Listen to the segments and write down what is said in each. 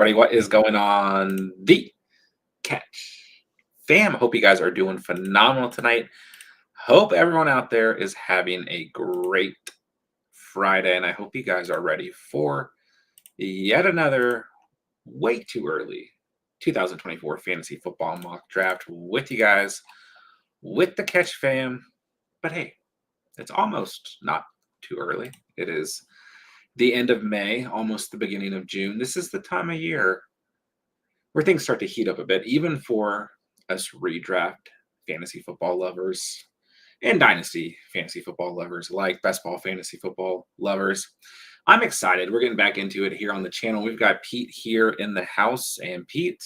everybody? What is going on? The Catch fam. Hope you guys are doing phenomenal tonight. Hope everyone out there is having a great Friday, and I hope you guys are ready for yet another way too early 2024 fantasy football mock draft with you guys, with the Catch fam. But hey, it's almost not too early. It is the end of May, almost the beginning of June. This is the time of year where things start to heat up a bit, even for us redraft fantasy football lovers and dynasty fantasy football lovers, like best ball fantasy football lovers. I'm excited. We're getting back into it here on the channel. We've got Pete here in the house, and Pete,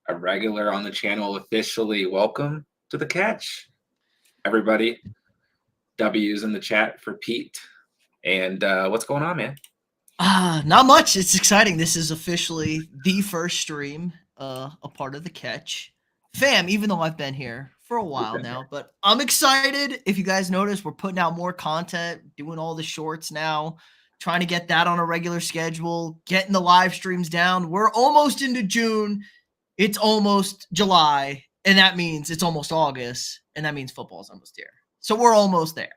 a regular on the channel, officially welcome to the Catch. Everybody, W's in the chat for Pete. And what's going on, man? Not much. It's exciting. This is officially the first stream, a part of the Catch fam, even though I've been here for a while now. But I'm excited. If you guys notice, we're putting out more content, doing all the shorts now, trying to get that on a regular schedule, getting the live streams down. We're almost into June. It's almost July, and that means it's almost August, and that means football's almost here. So we're almost there.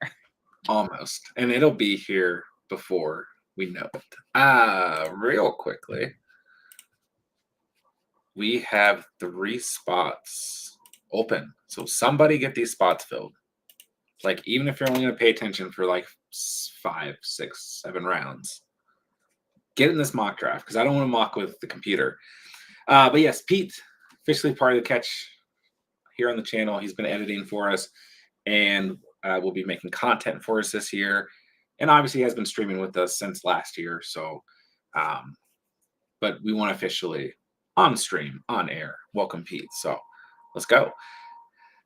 Almost. And it'll be here before we know it. Real quickly, we have 3 spots open. So somebody get these spots filled. Like, even if you're only going to pay attention for like 5, 6, 7 rounds, get in this mock draft, because I don't want to mock with the computer. But yes, Pete, officially part of the Catch here on the channel. He's been editing for us, and will be making content for us this year. And obviously he has been streaming with us since last year. So, but we want to officially on stream, on air, welcome Pete. So let's go.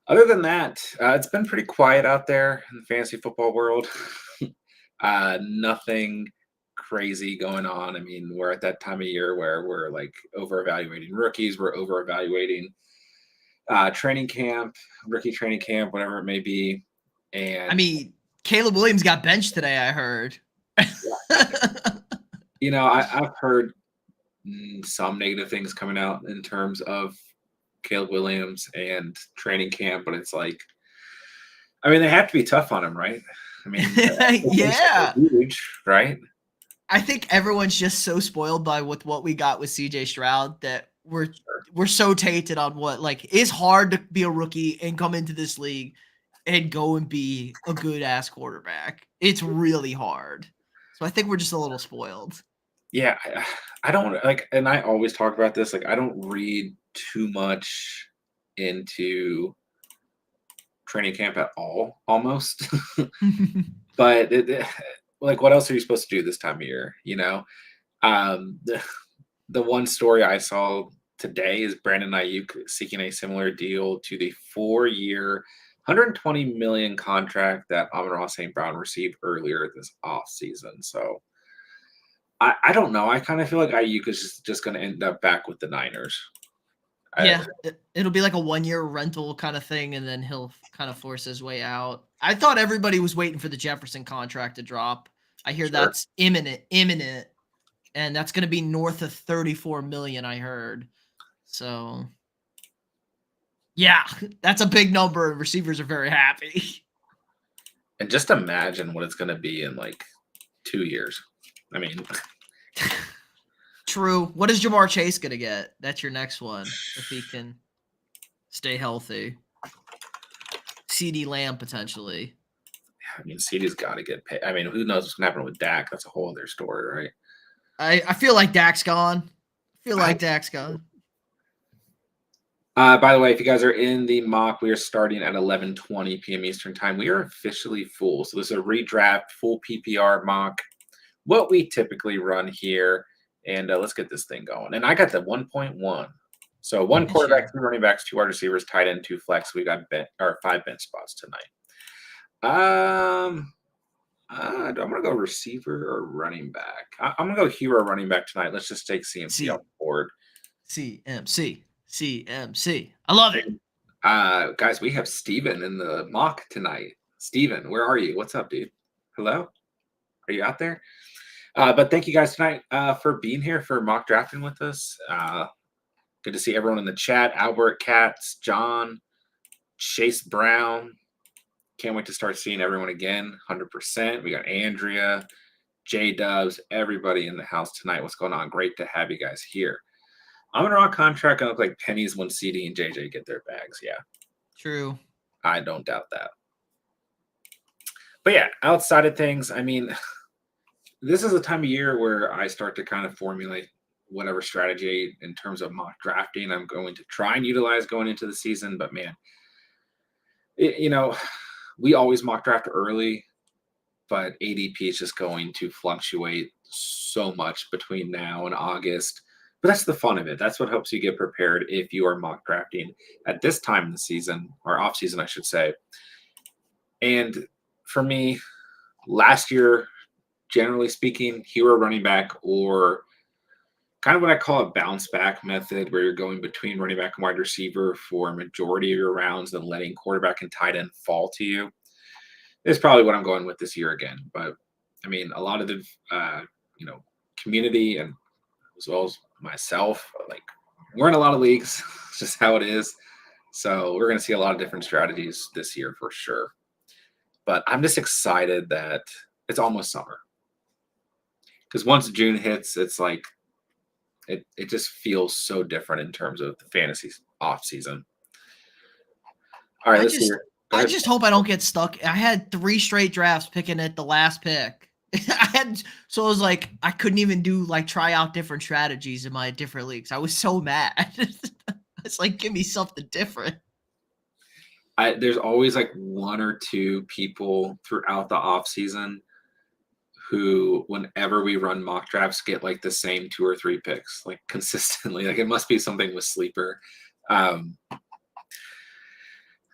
Other than that, it's been pretty quiet out there in the fantasy football world. Nothing crazy going on. I mean, we're at that time of year where we're like over evaluating rookies. We're over evaluating training camp, rookie training camp, whatever it may be. And I mean, Caleb Williams got benched today, I heard. You know, I've heard some negative things coming out in terms of Caleb Williams and training camp, but it's like, I mean, they have to be tough on him, right? I mean, yeah, huge, right? I think everyone's just so spoiled by what we got with CJ Stroud that we're so tainted on what like is hard to be a rookie and come into this league and go and be a good ass quarterback. It's really hard. So I think we're just a little spoiled. Yeah, I don't like, and I always talk about this, like, I don't read too much into training camp at all, almost. But like, what else are you supposed to do this time of year? You know, the one story I saw today is Brandon Ayuk seeking a similar deal to the 4-year, $120 million contract that Amon-Ra St. Brown received earlier this offseason. So I don't know. I kind of feel like Ayuk is just going to end up back with the Niners. Yeah, it'll be like a 1-year rental kind of thing, and then he'll kind of force his way out. I thought everybody was waiting for the Jefferson contract to drop. I hear that's imminent, and that's going to be north of $34 million, I heard. So, yeah, that's a big number. Receivers are very happy. And just imagine what it's going to be in like 2 years. I mean, true. What is Jamar Chase going to get? That's your next one, if he can stay healthy. CeeDee Lamb, potentially. I mean, CeeDee's got to get paid. I mean, who knows what's going to happen with Dak? That's a whole other story, right? I feel like Dak's gone. Dak's gone. By the way, if you guys are in the mock, we are starting at 11:20 p.m. Eastern time. We are officially full. So this is a redraft, full PPR mock, what we typically run here. And let's get this thing going. And I got the 1.1. So 1 quarterback, 2 running backs, 2 wide receivers, tight end, 2 flex. We got 5 bench spots tonight. I'm going to go receiver or running back. I'm going to go hero running back tonight. Let's just take CMC off the board. CMC. I love it. Guys, we have Steven in the mock tonight. Steven, where are you? What's up, dude? Hello? Are you out there? But thank you guys tonight for being here for mock drafting with us. Good to see everyone in the chat. Albert Katz, John, Chase Brown. Can't wait to start seeing everyone again. 100%. We got Andrea, J Dubs, everybody in the house tonight. What's going on? Great to have you guys here. I'm gonna raw contract and look like pennies when CD and JJ get their bags. Yeah. True. I don't doubt that. But yeah, outside of things, I mean, this is a time of year where I start to kind of formulate whatever strategy in terms of mock drafting I'm going to try and utilize going into the season. But man, you know, we always mock draft early, but ADP is just going to fluctuate so much between now and August. But that's the fun of it. That's what helps you get prepared if you are mock drafting at this time in the season, or off season, I should say. And for me, last year, generally speaking, hero running back or kind of what I call a bounce back method, where you're going between running back and wide receiver for a majority of your rounds and letting quarterback and tight end fall to you, is probably what I'm going with this year again. But I mean, a lot of the community and as well as myself, like, we're in a lot of leagues. It's just how it is. So we're going to see a lot of different strategies this year for sure. But I'm just excited that it's almost summer. Because once June hits, it's like it just feels so different in terms of the fantasy off season. All right, let's hear. I just hope I don't get stuck. I had 3 straight drafts picking at the last pick. So it was like I couldn't even do like try out different strategies in my different leagues. I was so mad. It's like, give me something different. There's always like 1 or 2 people throughout the off season who, whenever we run mock drafts, get like the same 2 or 3 picks, like consistently. Like, it must be something with Sleeper.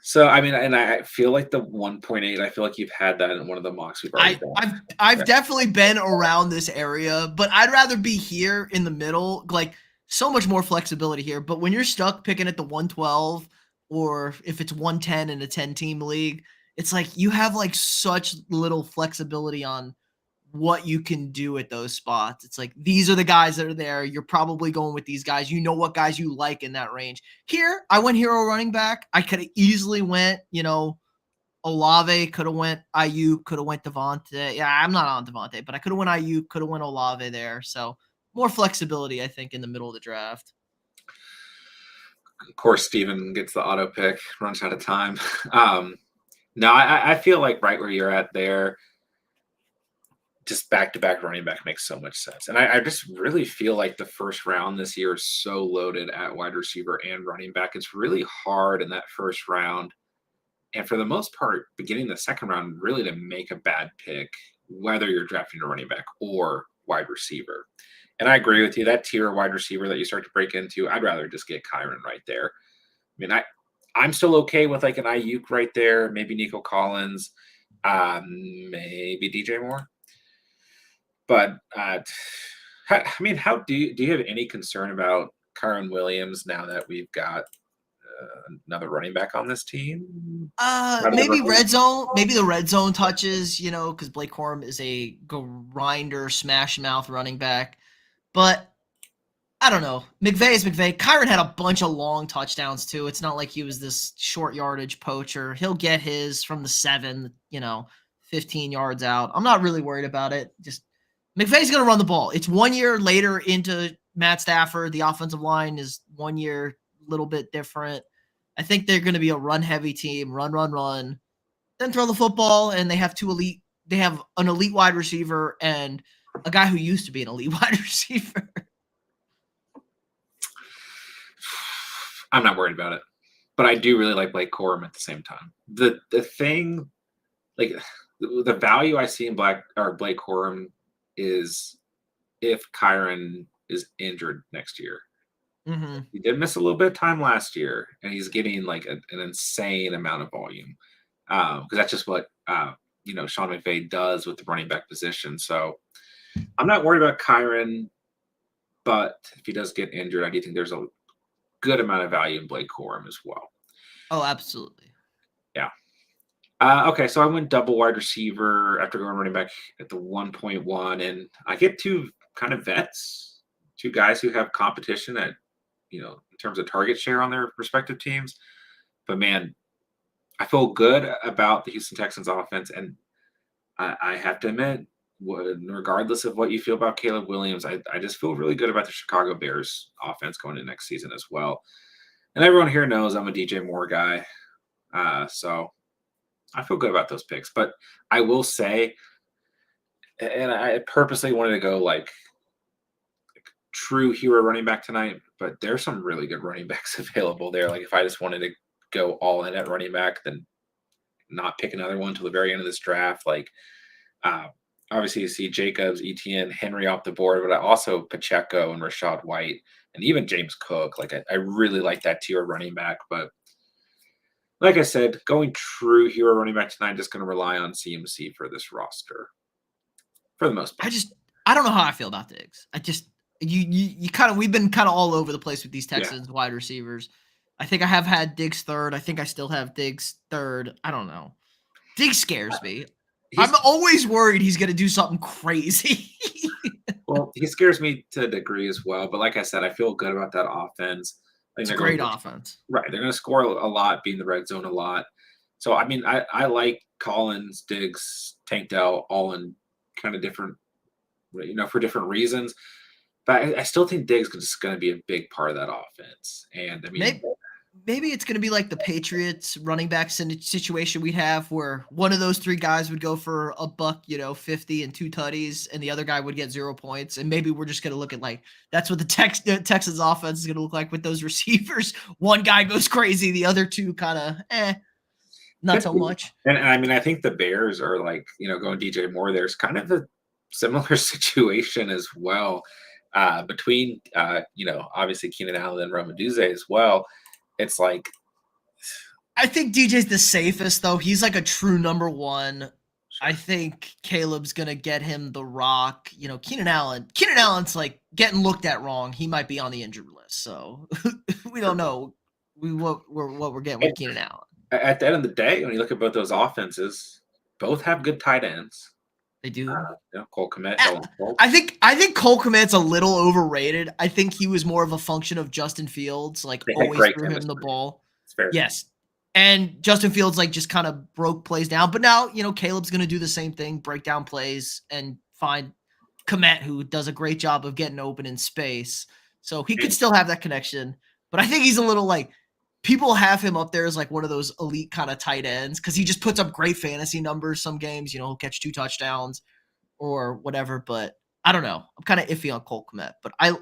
So I mean, and I feel like the 1.8, I feel like you've had that in one of the mocks we've already done. I've definitely been around this area, but I'd rather be here in the middle. Like, so much more flexibility here. But when you're stuck picking at the 112, or if it's 110 in a 10-team league, it's like you have like such little flexibility on what you can do at those spots. It's like, these are the guys that are there. You're probably going with these guys. You know what guys you like in that range. Here, I went hero running back. I could have easily went, Olave, could have went Ayuk, could have went Devontae. Yeah, I'm not on Devontae, but I could have went Ayuk, could have went Olave there. So more flexibility, I think, in the middle of the draft. Of course, Steven gets the auto pick, runs out of time. No, I feel like right where you're at there, just back-to-back running back makes so much sense. And I just really feel like the first round this year is so loaded at wide receiver and running back. It's really hard in that first round. And for the most part, beginning the second round, really to make a bad pick, whether you're drafting a running back or wide receiver. And I agree with you. That tier of wide receiver that you start to break into, I'd rather just get Kyron right there. I mean, I'm still okay with like an Ayuk right there, maybe Nico Collins, maybe DJ Moore. But I mean, how do you have any concern about Kyron Williams now that we've got another running back on this team? Maybe red zone, maybe the red zone touches, because Blake Corum is a grinder, smash mouth running back. But I don't know. McVay is McVay. Kyron had a bunch of long touchdowns too. It's not like he was this short yardage poacher. He'll get his from the 7, 15 yards out. I'm not really worried about it. Just McVay's going to run the ball. It's 1 year later into Matt Stafford. The offensive line is 1 year, a little bit different. I think they're going to be a run-heavy team, run, then throw the football, and they have they have an elite wide receiver and a guy who used to be an elite wide receiver. I'm not worried about it, but I do really like Blake Corum at the same time. The thing, like the value I see in Blake Corum is if Kyron is injured next year. Mm-hmm. He did miss a little bit of time last year, and he's getting like an insane amount of volume because that's just what Sean McVay does with the running back position. So I'm not worried about Kyron, but if he does get injured, I do think there's a good amount of value in Blake Corum as well. Oh, absolutely. Yeah. Okay, so I went double wide receiver after going running back at the 1.1, and I get two kind of vets, two guys who have competition at, in terms of target share on their respective teams. But man, I feel good about the Houston Texans offense, and I have to admit, regardless of what you feel about Caleb Williams, I just feel really good about the Chicago Bears offense going into next season as well. And everyone here knows I'm a DJ Moore guy, so I feel good about those picks. But I will say, and I purposely wanted to go like true hero running back tonight, but there's some really good running backs available there. Like if I just wanted to go all in at running back, then not pick another one till the very end of this draft. Like uh, obviously you see Jacobs, Etienne, Henry off the board, but I also Pacheco and Rashad White and even James Cook. Like I really like that tier of running back, but like I said, going true hero running back tonight, just going to rely on CMC for this roster for the most part. I don't know how I feel about Diggs. I just you kind of we've been kind of all over the place with these Yeah, Texans wide receivers. I think I have had Diggs third. I think I still have Diggs third. I don't know. Diggs scares me. I'm he's always worried he's gonna do something crazy. well, he scares me to a degree as well. But like I said, I feel good about that offense. I think It's a they're going great to offense. right. They're going to score a lot, be in the red zone a lot. So I mean, I like Collins, Diggs, Tank Dell, all in kind of different, for different reasons. But I still think Diggs is just going to be a big part of that offense. And I mean, Maybe it's going to be like the Patriots running back situation we have where one of those three guys would go for a buck, 50 and two tutties, and the other guy would get 0 points. And maybe we're just going to look at like that's what the Texans offense is going to look like with those receivers. One guy goes crazy, the other two kind of not could so be. And And I mean, I think the Bears are like, going DJ Moore. There's kind of a similar situation as well between, obviously Keenan Allen and Romaduze as well. It's like, I think DJ's the safest though. He's like a true number one. I think Caleb's gonna get him the rock. Keenan Allen's like getting looked at wrong. He might be on the injured list, so we don't know what we're getting with Keenan Allen. at the end of the day, when you look at both those offenses, both have good tight ends. They do. Cole Kmet, I Dalton Schultz. I think Cole Kmet's a little overrated. I think he was more of a function of Justin Fields, like They had always great threw him the chemistry. ball. It's fair. Yes. And Justin Fields like just kind of broke plays down. But now, Caleb's going to do the same thing, break down plays and find Komet, who does a great job of getting open in space. So he could still have that connection. But I think he's a little like people have him up there as like one of those elite kind of tight ends because he just puts up great fantasy numbers some games. He'll catch 2 touchdowns or whatever. But I don't know. I'm kind of iffy on Cole Kmet. But I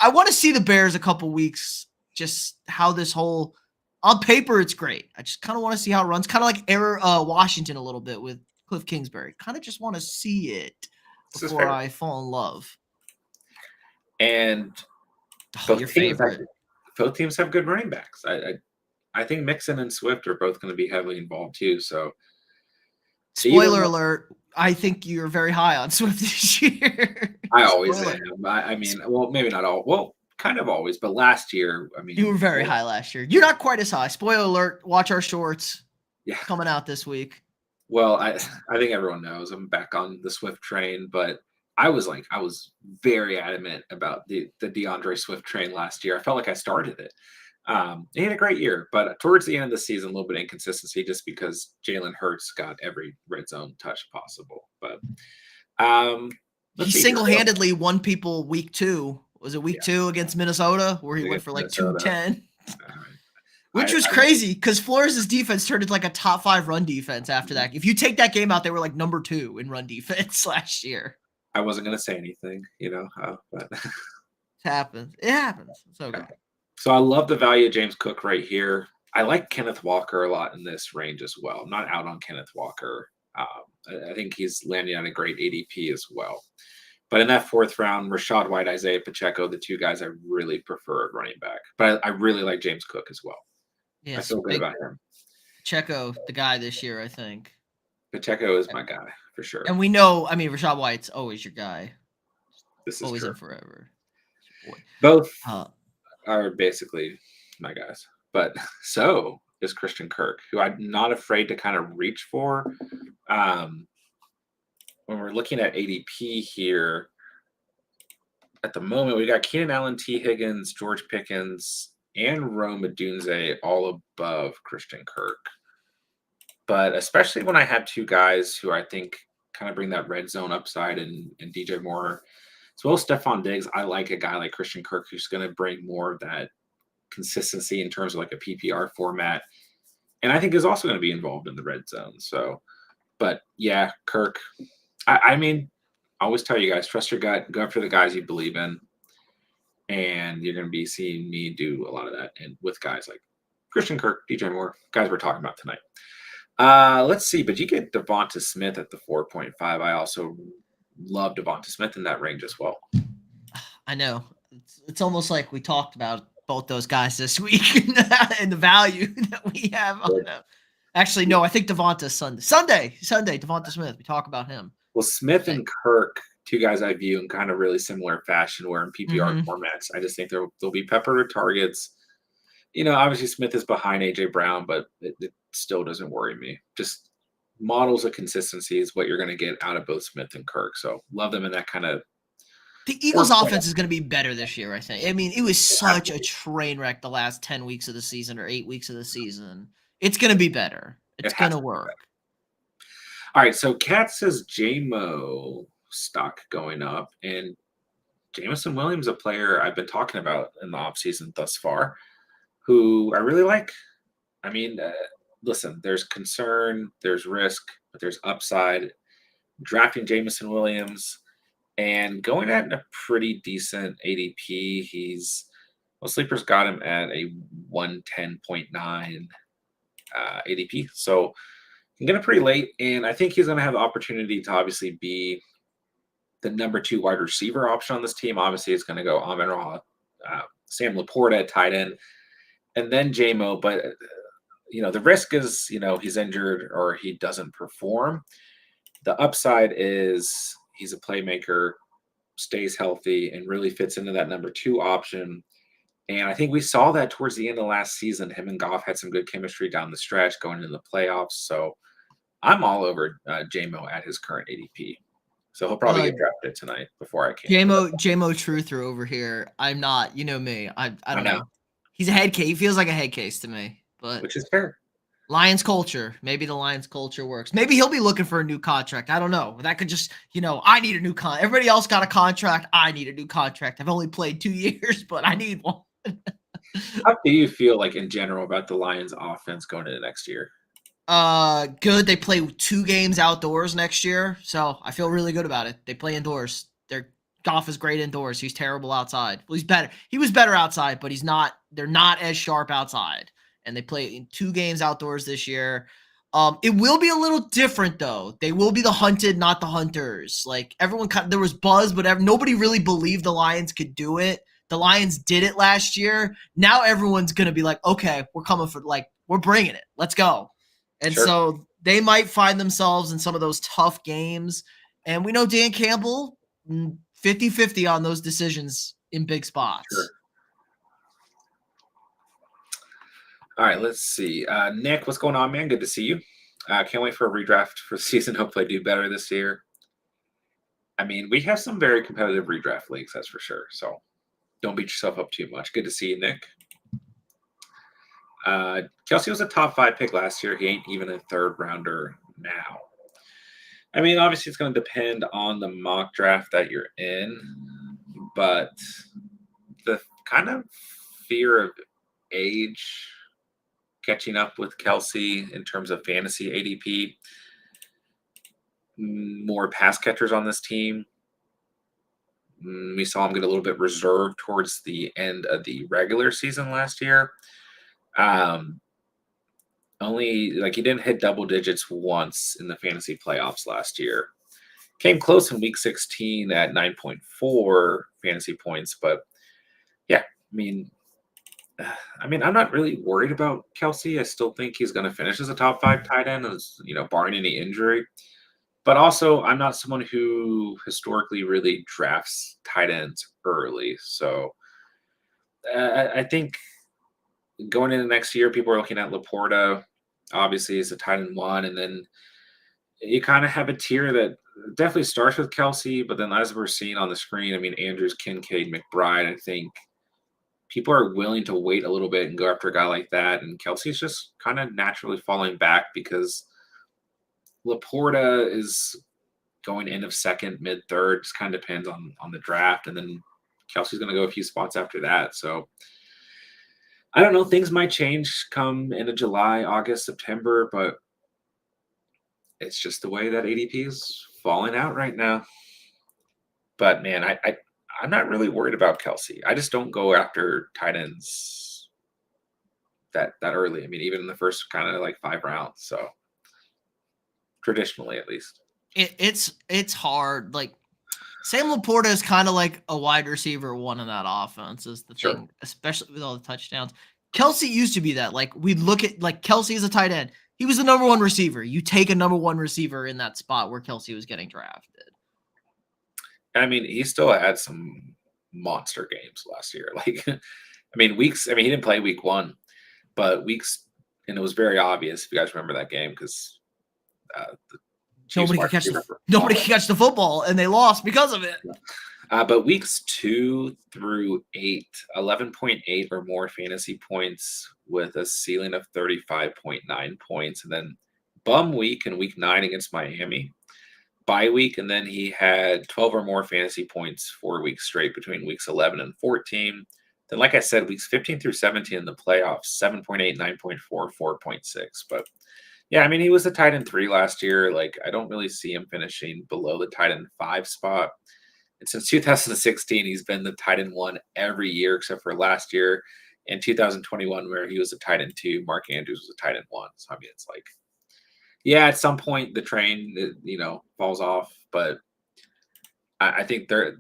want to see the Bears a couple weeks, just how this whole on paper, it's great. I just kind of want to see how it runs. Kind of like Washington a little bit with Cliff Kingsbury. Kind of just want to see it before I fall in love. And your favorite. Both teams have good running backs. I think Mixon and Swift are both going to be heavily involved too. So, spoiler alert: I think you're very high on Swift this year. I always am. I mean, well, maybe not all. Well, kind of always, but last year, I mean, you were very high last year. You're not quite as high. Spoiler alert: watch our shorts. Yeah, coming out this week. Well, I think everyone knows I'm back on the Swift train, but I was very adamant about the DeAndre Swift train last year. I felt like I started it. He had a great year, but towards the end of the season, a little bit of inconsistency just because Jalen Hurts got every red zone touch possible. But he single-handedly won people week 2. Was it week 2 against Minnesota where he went for like 210? Which was crazy because Flores' defense turned into like a top 5 run defense after that. If you take that game out, they were like number 2 in run defense last year. I wasn't going to say anything, but it happens. It happens. It's okay. So I love the value of James Cook right here. I like Kenneth Walker a lot in this range as well. I'm not out on Kenneth Walker. I think he's landing on a great ADP as well. But in that 4th round, Rashad White, Isaiah Pacheco, the 2 guys I really prefer at running back. But I really like James Cook as well. Yes, I feel good about him. Pacheco, the guy this year, I think. Pacheco is my guy for sure. And we know, Rashad White's always your guy. This is always true. And forever. Both are basically my guys. But so is Christian Kirk, who I'm not afraid to kind of reach for. Um, when we're looking at ADP here, at the moment, we got Keenan Allen, T. Higgins, George Pickens, and Rome Odunze all above Christian Kirk. But especially when I have two guys who I think kind of bring that red zone upside and DJ Moore, as well as Stephon Diggs, I like a guy like Christian Kirk who's going to bring more of that consistency in terms of like a PPR format. And I think is also going to be involved in the red zone. So, but yeah, Kirk, I mean, I always tell you guys, trust your gut, go after the guys you believe in. And you're going to be seeing me do a lot of that and with guys like Christian Kirk, DJ Moore, guys we're talking about tonight. Let's see, but you get Devonta Smith at the 4.5. I also love Devonta Smith in that range as well. I know. It's almost like we talked about both those guys this week and the value that we have on them. Actually, no, I think Devonta Sunday, Devonta Smith. We talk about him. Well, Smith and Kirk, two guys I view in kind of really similar fashion, where in PPR formats, I just think they'll be peppered targets. You know, obviously Smith is behind AJ Brown, but it still doesn't worry me. Just models of consistency is what you're going to get out of both Smith and Kirk. So love them in that kind of. The Eagles' offense is going to be better this year, I think. I mean, it was such a train wreck the last 10 weeks of the season or 8 weeks of the season. It's going to be better. It's going to work. All right, so Kat says JMO stock going up, and Jameson Williams, a player I've been talking about in the offseason thus far, who I really like. I mean, listen, there's concern, there's risk, but there's upside. Drafting Jameson Williams and going at a pretty decent ADP. Sleepers got him at a 110.9 ADP. So you can get him pretty late, and I think he's going to have the opportunity to obviously be the number 2 wide receiver option on this team. Obviously, it's going to go Amon-Ra, Sam Laporta at tight end, and then JMO. But the risk is, he's injured or he doesn't perform. The upside is he's a playmaker, stays healthy, and really fits into that number 2 option. And I think we saw that towards the end of last season. Him and Goff had some good chemistry down the stretch going into the playoffs. So I'm all over JMO at his current ADP. So he'll probably get drafted tonight before I can. JMO Truther over here. I'm not. You know me. I don't know. He's a head case. He feels like a head case to me. But which is fair. Lions culture. Maybe the Lions culture works. Maybe he'll be looking for a new contract. I don't know. That could just, I need a new contract. Everybody else got a contract. I need a new contract. I've only played 2 years, but I need one. How do you feel like in general about the Lions offense going into next year? Good. They play 2 games outdoors next year, so I feel really good about it. They play indoors. Their Goff is great indoors. He's terrible outside. Well, he's better. He was better outside, but they're not as sharp outside. And they play in 2 games outdoors this year. It will be a little different though. They will be the hunted, not the hunters. Like everyone, there was buzz, but nobody really believed the Lions could do it. The Lions did it last year. Now everyone's gonna be like, okay, we're coming for we're bringing it. Let's go. And so they might find themselves in some of those tough games. And we know Dan Campbell, 50-50 on those decisions in big spots. Sure. All right, let's see. Nick, what's going on, man? Good to see you. Can't wait for a redraft for the season. Hopefully I do better this year. I mean, we have some very competitive redraft leagues, that's for sure. So don't beat yourself up too much. Good to see you, Nick. Kelsey was a top 5 pick last year. He ain't even a 3rd rounder now. I mean, obviously it's going to depend on the mock draft that you're in, but the kind of fear of age catching up with Kelsey in terms of fantasy ADP, more pass catchers on this team. We saw him get a little bit reserved towards the end of the regular season last year. Only he didn't hit double digits once in the fantasy playoffs last year. Came close in week 16 at 9.4 fantasy points, but yeah, I mean, I'm not really worried about Kelsey. I still think he's going to finish as a top 5 tight end, barring any injury. But also, I'm not someone who historically really drafts tight ends early. So I think, going into next year, people are looking at Laporta, obviously, as a tight end one, and then you kind of have a tier that definitely starts with Kelsey, but then as we're seeing on the screen, I mean, Andrews, Kincaid, McBride, I think people are willing to wait a little bit and go after a guy like that. And Kelsey's just kind of naturally falling back because Laporta is going end of second, mid third. Just kind of depends on the draft. And then Kelsey's going to go a few spots after that. So I don't know. Things might change come into July, August, September, but it's just the way that ADP is falling out right now. But man, I'm not really worried about Kelsey. I just don't go after tight ends that early. I mean, even in the first kind of like 5 rounds. So traditionally, at least. It's hard. Like Sam Laporta is kind of like a wide receiver one in that offense is the Sure. thing, especially with all the touchdowns. Kelsey used to be that. Like we look at like Kelsey as a tight end. He was the number one receiver. You take a number one receiver in that spot where Kelsey was getting drafted. I mean, he still had some monster games last year. Like, I mean, weeks. I mean, he didn't play week one, but weeks, and it was very obvious if you guys remember that game because the Chiefs wide receiver Nobody could catch the football, and they lost because of it. But weeks 2 through 8, 11.8 or more fantasy points with a ceiling of 35.9 points, and then bum week in week 9 against Miami. Bye week, and then he had 12 or more fantasy points 4 weeks straight between weeks 11 and 14. Then, like I said, weeks 15 through 17 in the playoffs, 7.8, 9.4, 4.6. But yeah, I mean, he was a tight end 3 last year. Like, I don't really see him finishing below the tight end 5 spot. And since 2016, he's been the tight end 1 every year except for last year in 2021, where he was a tight end 2. Mark Andrews was a tight end 1. So, I mean, it's like, yeah, at some point the train, falls off, but I think the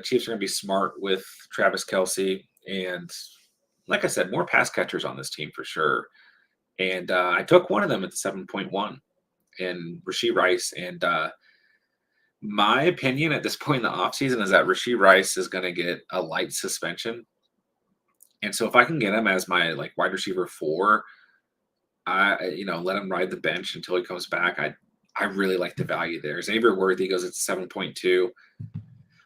Chiefs are going to be smart with Travis Kelsey, and like I said, more pass catchers on this team for sure. And I took one of them at 7.1, and Rasheed Rice. And my opinion at this point in the offseason is that Rasheed Rice is going to get a light suspension, and so if I can get him as my like wide receiver 4. Let him ride the bench until he comes back. I really like the value there. Xavier Worthy goes at 7.2.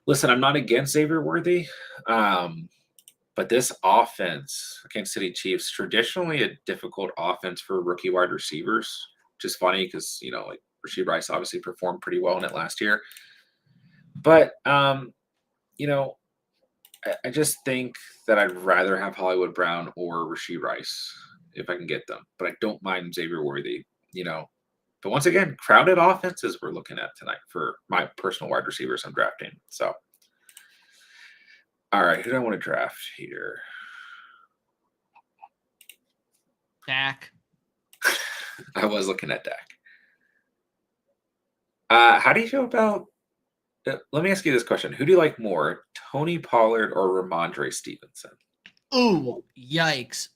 Listen, I'm not against Xavier Worthy, but this offense, Kansas City Chiefs, traditionally a difficult offense for rookie wide receivers, which is funny because, like Rasheed Rice obviously performed pretty well in it last year. But, I just think that I'd rather have Hollywood Brown or Rasheed Rice if I can get them. But I don't mind Xavier Worthy, But once again, crowded offenses we're looking at tonight for my personal wide receivers I'm drafting. So, all right, who do I want to draft here? Dak. I was looking at Dak. How do you feel about? Let me ask you this question: who do you like more, Tony Pollard or Ramondre Stevenson? Ooh, yikes!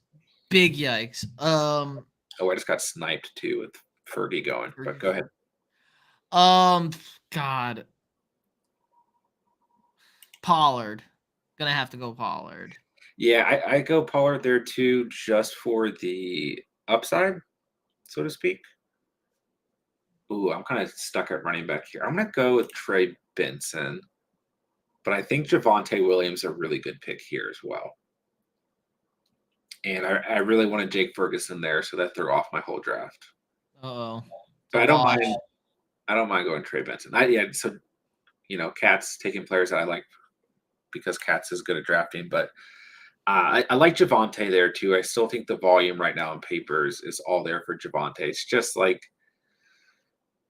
Big yikes. Oh, I just got sniped too with Fergie going. But go ahead. God. Pollard. Gonna have to go Pollard. Yeah, I go Pollard there too, just for the upside, so to speak. Ooh, I'm kind of stuck at running back here. I'm gonna go with Trey Benson, but I think Javonte Williams a really good pick here as well. And I really wanted Jake Ferguson there, so that threw off my whole draft. Oh. But I don't mind. I don't mind going Trey Benson. So Cat's taking players that I like because Cat's is good at drafting, but I like Javonte there too. I still think the volume right now on papers is all there for Javonte. It's just like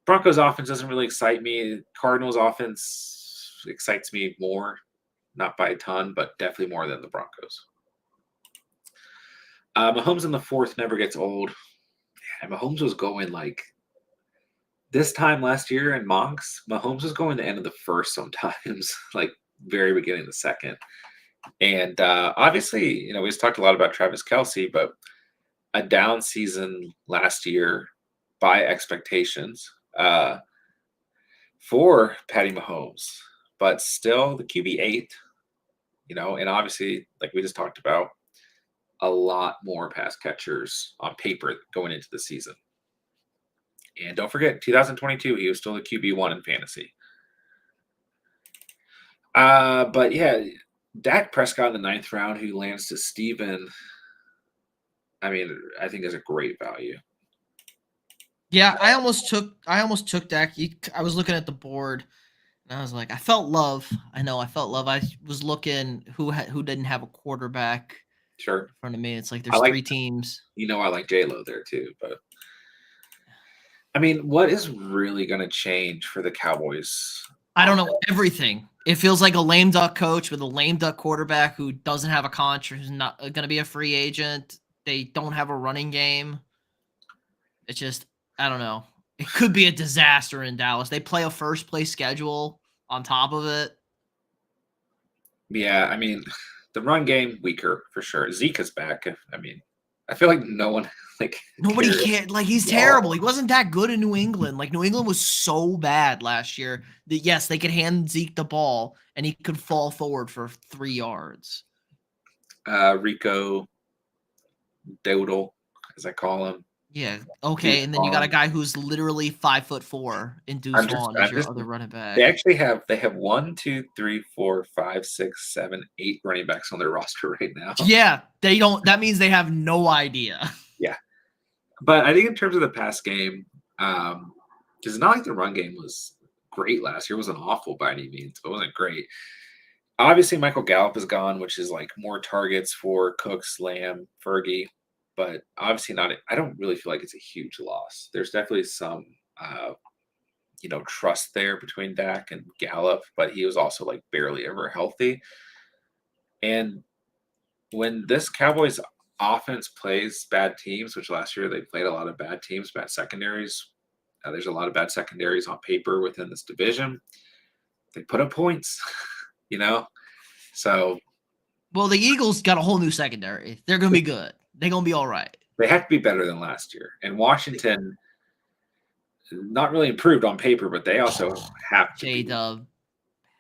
Broncos offense doesn't really excite me. Cardinals offense excites me more, not by a ton, but definitely more than the Broncos. Mahomes in the 4th never gets old. And Mahomes was going like this time last year in mocks. Mahomes was going the end of the 1st sometimes, like very beginning of the 2nd. And obviously, we just talked a lot about Travis Kelsey, but a down season last year by expectations for Patty Mahomes, but still the QB8, and obviously, like we just talked about, a lot more pass catchers on paper going into the season. And don't forget, 2022, he was still the QB1 in fantasy. But yeah, Dak Prescott in the 9th round, who lands to Steven, I mean, I think is a great value. Yeah, I almost took Dak. I was looking at the board and I was like, I felt love. I know I felt love. I was looking who didn't have a quarterback Sure. in front of me. It's like I there's like, 3 teams. I like J-Lo there too. But I mean, what is really going to change for the Cowboys? I don't know everything. It feels like a lame duck coach with a lame duck quarterback who doesn't have a contract, who's not going to be a free agent. They don't have a running game. It's just, I don't know. It could be a disaster in Dallas. They play a first place schedule on top of it. Yeah, I mean, the run game weaker for sure. Zeke is back. I mean, I feel like no one like Nobody cares cared. Like, he's at all. terrible. He wasn't that good in New England. Like, New England was so bad last year that, yes, they could hand Zeke the ball and he could fall forward for 3 yards. Rico Dodal, as I call him. Yeah. Deuce Okay. And then you got a Vaughn. guy who's literally 5'4" in Deuce Vaughn as I'm your just. other running They back. actually have 1, 2, 3, 4, 5, 6, 7, 8 running backs on their roster right now. Yeah. They don't, that means they have no idea. Yeah, but I think in terms of the pass game, because it's not like the run game was great last year. It wasn't awful by any means, but it wasn't great. Obviously, Michael Gallup is gone, which is like more targets for Cooks, Lamb, Fergie, but obviously not. I don't really feel like it's a huge loss. There's definitely some, trust there between Dak and Gallup, but he was also like barely ever healthy. And when this Cowboys offense plays bad teams, which last year they played a lot of bad teams, bad secondaries. There's a lot of bad secondaries on paper within this division. They put up points, you know. So Well, the Eagles got a whole new secondary. They're going to be good. They're going to be all right. they have to be better than last year. And Washington, not really improved on paper, but they also have to be J-Dub.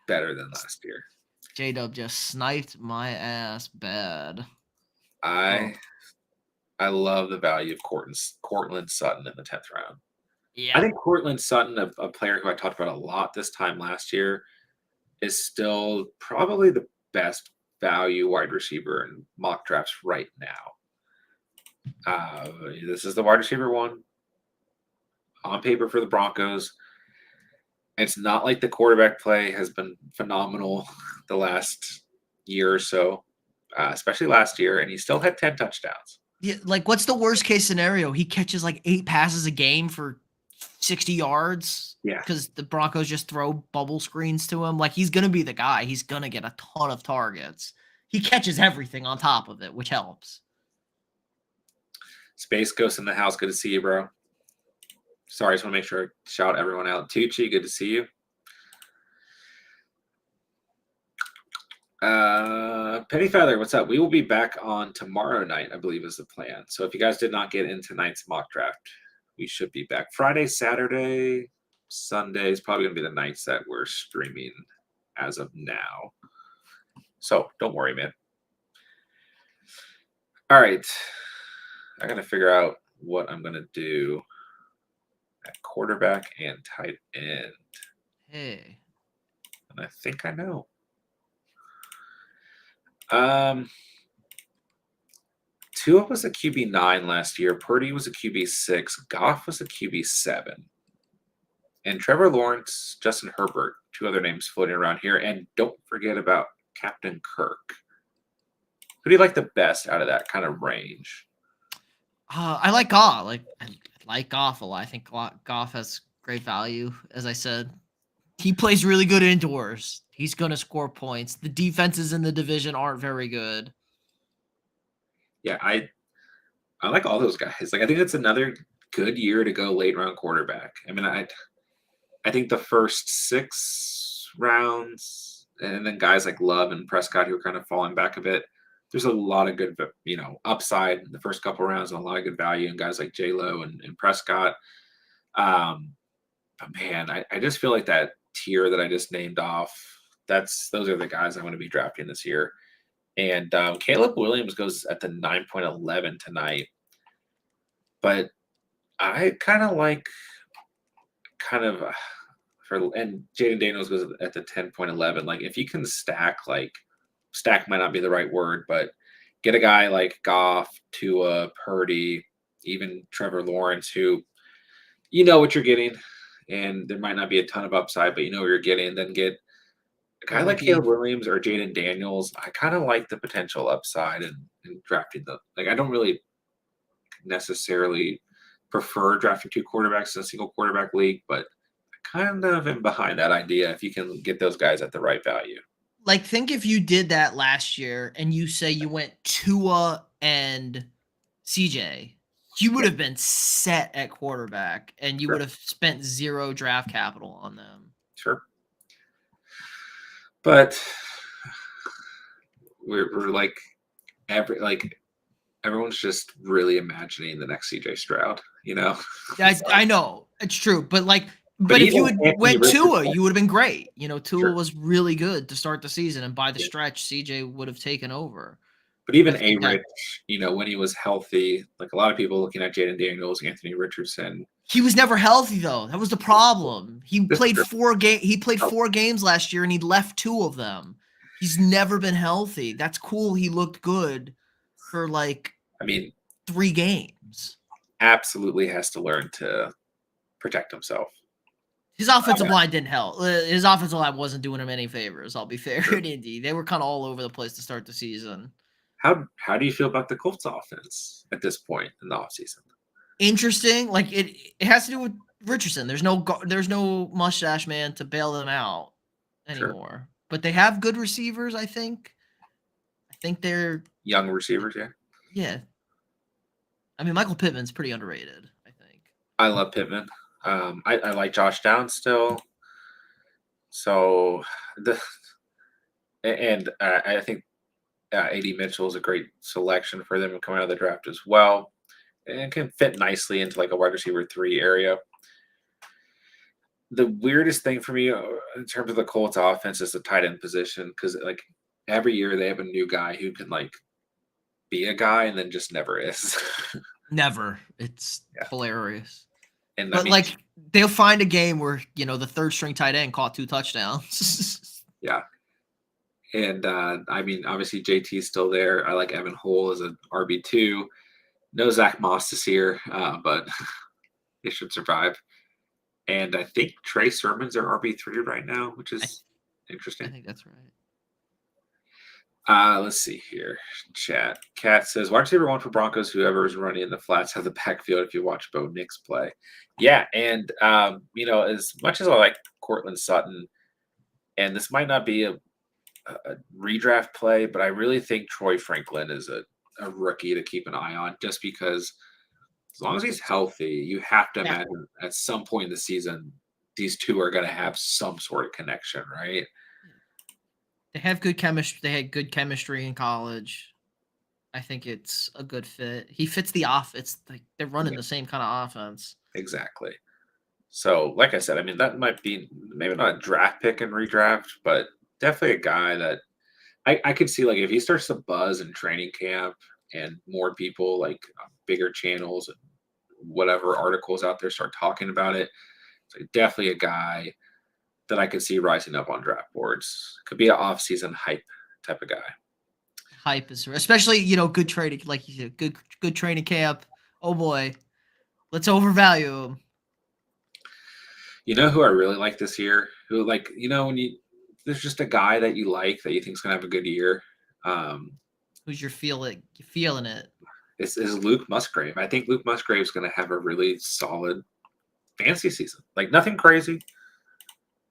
better than last year. J-Dub just sniped my ass bad. I love the value of Cortland Sutton in the 10th round. Yeah. I think Cortland Sutton, a player who I talked about a lot this time last year, is still probably the best value wide receiver in mock drafts right now. This is the wide receiver one on paper for the Broncos. It's not like the quarterback play has been phenomenal the last year or so, especially last year, and he still had 10 touchdowns. Yeah, like, what's the worst case scenario? He catches like 8 passes a game for 60 yards. Yeah. Because the Broncos just throw bubble screens to him. Like, he's going to be the guy. He's going to get a ton of targets. He catches everything on top of it, which helps. Space Ghost in the house. Good to see you, bro. Sorry, I just want to make sure I shout everyone out. Tucci, good to see you. Penny Feather, what's up? We will be back on tomorrow night, I believe is the plan. So if you guys did not get in tonight's mock draft, we should be back Friday, Saturday, Sunday is probably going to be the nights that we're streaming as of now. So don't worry, man. All right. I got to figure out what I'm going to do at quarterback and tight end. Hey. And I think I know. Tua was a QB9 last year. Purdy was a QB6. Goff was a QB7. And Trevor Lawrence, Justin Herbert, 2 other names floating around here. And don't forget about Captain Kirk. Who do you like the best out of that kind of range? I like Goff. I like Goff a lot. I think Goff has great value. As I said, he plays really good indoors. He's going to score points. The defenses in the division aren't very good. Yeah, I like all those guys. Like, I think it's another good year to go late round quarterback. I mean, I think the first 6 rounds, and then guys like Love and Prescott who are kind of falling back a bit. There's a lot of good, upside in the first couple rounds and a lot of good value in guys like J-Lo and Prescott. But man, I just feel like that tier that I just named off, those are the guys I want to be drafting this year. And Caleb Williams goes at the 9.11 tonight. But I kind of like kind of for and Jaden Daniels goes at the 10.11. Like if you can stack might not be the right word, but get a guy like Goff, Tua, Purdy, even Trevor Lawrence, who you know what you're getting, and there might not be a ton of upside, but you know what you're getting. Then get a A guy like rookie. Caleb Williams or Jaden Daniels. I kind of like the potential upside and drafting them. Like I don't really necessarily prefer drafting two quarterbacks in a single quarterback league, but I kind of am behind that idea if you can get those guys at the right value. Like, think if you did that last year and you say you went Tua and CJ, you would Yeah, have been set at quarterback and you would sure, have spent 0 draft capital on them. sure. But we're like everyone's just really imagining the next CJ Stroud, you know. So, I know, it's true, but, but but if you even had Anthony went Tua, Richardson, you would have been great. You know, Tua sure, was really good to start the season, and by the yeah. stretch, CJ would have taken over. But even I A think that Rich, when he was healthy, like a lot of people looking at Jaden Daniels, Anthony Richardson, he was never healthy though. That was the problem. this is true. He played Oh, 4 games last year and he left 2 of them. He's never been healthy. That's cool. He looked good for like I mean, 3 games. absolutely has to learn to protect himself. His offensive line didn't help. His offensive line wasn't doing him any favors. I'll be fair Sure. in Indy. They were kind of all over the place to start the season. How do you feel about the Colts offense at this point in the offseason? Interesting. Like it has to do with Richardson. There's no mustache man to bail them out Sure. anymore. But they have good receivers, I think. I think they're Young receivers, yeah. yeah. I mean, Michael Pittman's pretty underrated, I think. I love Pittman. I like Josh Downs still. So the and I think AD Mitchell is a great selection for them coming out of the draft as well, and can fit nicely into like a wide receiver 3 area. The weirdest thing for me in terms of the Colts offense is the tight end position because like every year they have a new guy who can like be a guy and then just never is. Never. It's Yeah, hilarious. and I But mean, they'll find a game where, the third string tight end caught 2 touchdowns. yeah, and I mean, obviously JT is still there. I like Evan Hull as an RB2. No Zach Moss this year, but he should survive. And I think Trey Sermon's their RB3 right now, which I, is I interesting. think that's right. Let's see here. Chat. Cat says, wide receiver 1 for Broncos, whoever is running in the flats have the backfield if you watch Bo Nix play. Yeah, and as much as I like Cortland Sutton, and this might not be a redraft play, but I really think Troy Franklin is a rookie to keep an eye on just because as long as he's healthy, you have to Yeah. imagine at some point in the season, these two are going to have some sort of connection, right? They have good chemistry. They had good chemistry in college. I think it's a good fit. He fits the off. It's like they're running Yeah, the same kind of offense. exactly. So, like I said, I mean, that might be maybe not a draft pick and redraft, but definitely a guy that I could see, like, if he starts to buzz in training camp and more people, like, bigger channels and whatever articles out there start talking about it, so definitely a guy that I could see rising up on draft boards. Could be an off-season hype type of guy. Hype is especially good training, like you said, good training camp. Oh boy, let's overvalue him. You know who I really like this year? Who like when there's just a guy that you like that you think is gonna have a good year. Who's your feeling it? Is Luke Musgrave. I think Luke Musgrave is gonna have a really solid fantasy season. Like nothing crazy,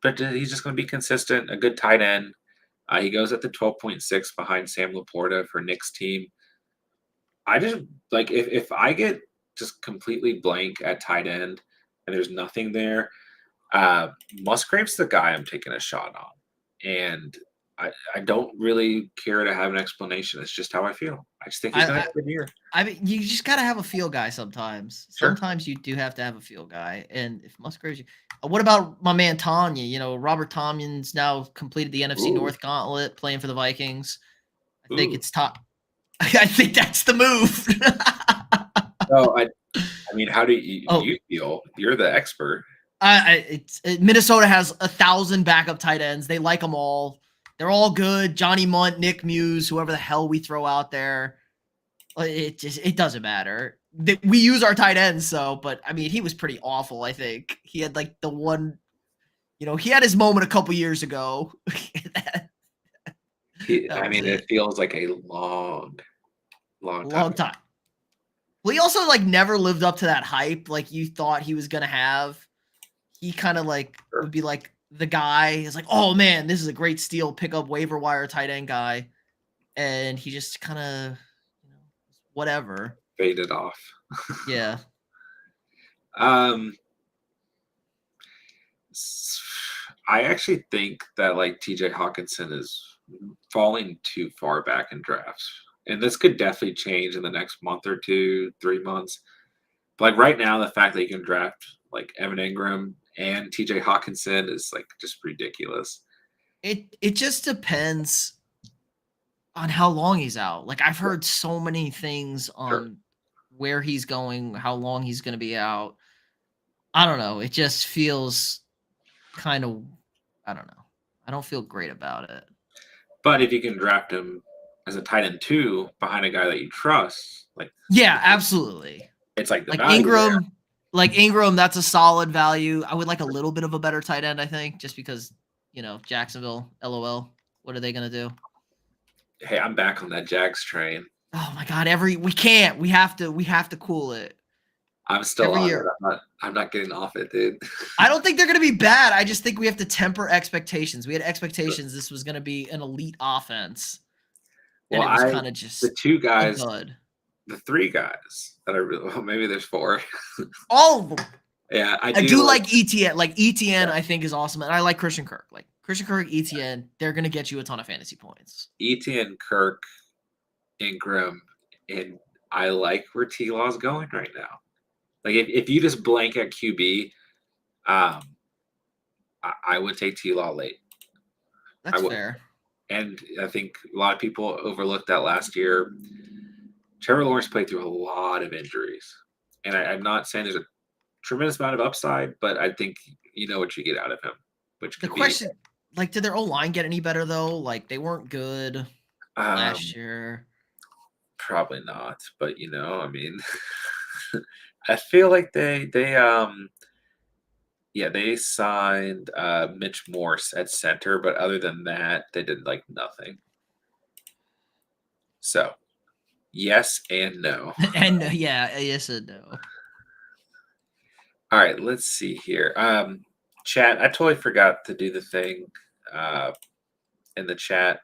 but he's just gonna be consistent. A good tight end. He goes at the 12.6 behind Sam Laporta for Nick's team. I just like if I get just completely blank at tight end and there's nothing there, Musgrave's the guy I'm taking a shot on. And I don't really care to have an explanation. It's just how I feel. I just think he's gonna I have a good year. I mean, you just gotta have a feel guy sometimes. Sure. Sometimes you do have to have a feel guy, and if Musgraves, what about my man Tanya? Robert Tomlin's now completed the NFC Ooh, North Gauntlet, playing for the Vikings. I think Ooh. it's top. I think that's the move. So I mean, how do Oh, you feel? You're the expert. Minnesota has 1,000 backup tight ends. They like them all. They're all good. Johnny Munt, Nick Muse, whoever the hell we throw out there. It doesn't matter. We use our tight ends, but I mean, he was pretty awful. I think he had like the one, he had his moment a couple years ago. That I was mean, it. it feels like a long A time. long time. Well, he also like never lived up to that hype like you thought he was gonna have. He kind of like Sure. would be like the guy is like, oh man, this is a great steal, pick up waiver wire tight end guy, and he just kind of, whatever. Faded off. Yeah, Um, I actually think that like TJ Hawkinson is falling too far back in drafts. And this could definitely change in the next month or two, 3 months. But like right now, the fact that you can draft like Evan Ingram and TJ Hawkinson is like just ridiculous. it just depends on how long he's out. Like I've heard so many things Sure. on where he's going, how long he's going to be out. I don't know. It just feels kind of, I don't know. I don't feel great about it. But if you can draft him as a tight end two behind a guy that you trust, like Yeah, absolutely. it's like the Like value there. Ingram, that's a solid value. I would like a little bit of a better tight end, I think, just because, Jacksonville, LOL. What are they gonna do? Hey, I'm back on that Jags train. Oh my god, we can't. We have to cool it. I'm still Every on it. year. I'm not getting off it, dude. I don't think they're gonna be bad. I just think we have to temper expectations. We had expectations this was gonna be an elite offense. And Well, it was kind of the just two a guys, dud. the three guys that are really, well, maybe there's four. All of them. Yeah, I I do do like. like ETN. Like ETN, Yeah, I think is awesome, and I like Christian Kirk. Like Christian Kirk, ETN, they're gonna get you a ton of fantasy points. Etienne, Kirk, Ingram, and I like where T Law's going right now. Like if you just blank at QB, um, I would take T Law late. I That's would, fair. and I think a lot of people overlooked that last year. Trevor Lawrence played through a lot of injuries, and I'm not saying there's a tremendous amount of upside, but I think you know what you get out of him, which The could be question, like, did their O line get any better though? Like, they weren't good last um, year. probably not. But I mean, I feel like they signed Mitch Morse at center, but other than that, they did like nothing. So yes and no. And yeah, yes and no. All right, let's see here. Chat, I totally forgot to do the thing in the chat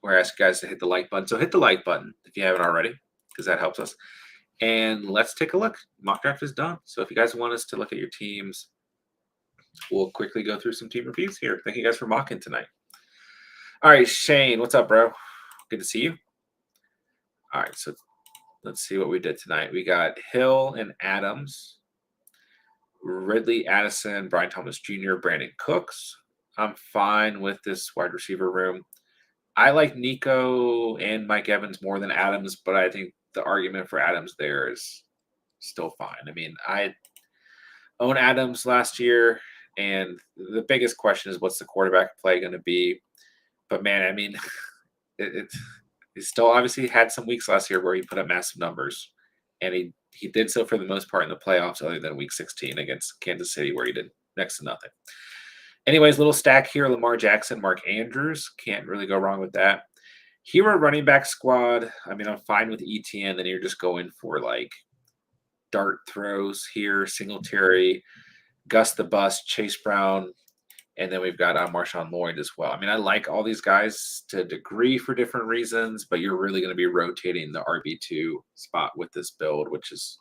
where I ask you guys to hit the like button. So hit the like button if you haven't already, because that helps us. And let's take a look. Mock draft is done. So if you guys want us to look at your teams, we'll quickly go through some team reviews here. Thank you guys for mocking tonight. All right, Shane, what's up, bro? Good to see you. All right, so let's see what we did tonight. We got Hill and Adams, Ridley, Addison, Brian Thomas Jr., Brandon Cooks. I'm fine with this wide receiver room. I like Nico and Mike Evans more than Adams, but I think the argument for Adams there is still fine. I mean, I own Adams last year, and the biggest question is what's the quarterback play going to be? But man, I mean, he still obviously had some weeks last year where he put up massive numbers, and he did so for the most part in the playoffs, other than Week 16 against Kansas City, where he did next to nothing. Anyways, little stack here: Lamar Jackson, Mark Andrews. Can't really go wrong with that. Hero running back squad. I mean, I'm fine with ETN. Then you're just going for like dart throws here: Singletary, Gus the Bus, Chase Brown, and then we've got Marshawn Lloyd as well. I mean, I like all these guys to a degree for different reasons, but you're really going to be rotating the RB2 spot with this build, which is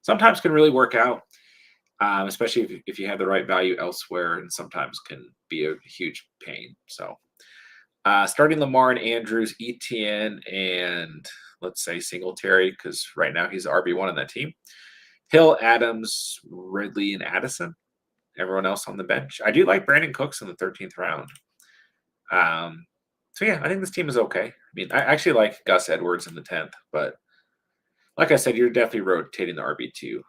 sometimes can really work out, especially if you have the right value elsewhere, and sometimes can be a huge pain. So starting Lamar and Andrews, ETN, and let's say Singletary, because right now he's RB1 on that team. Hill, Adams, Ridley, and Addison. Everyone else on the bench. I do like Brandon Cooks in the 13th round. So yeah, I think this team is okay. mean, I actually like Gus Edwards in the 10th, but like I said, you're definitely rotating the RB2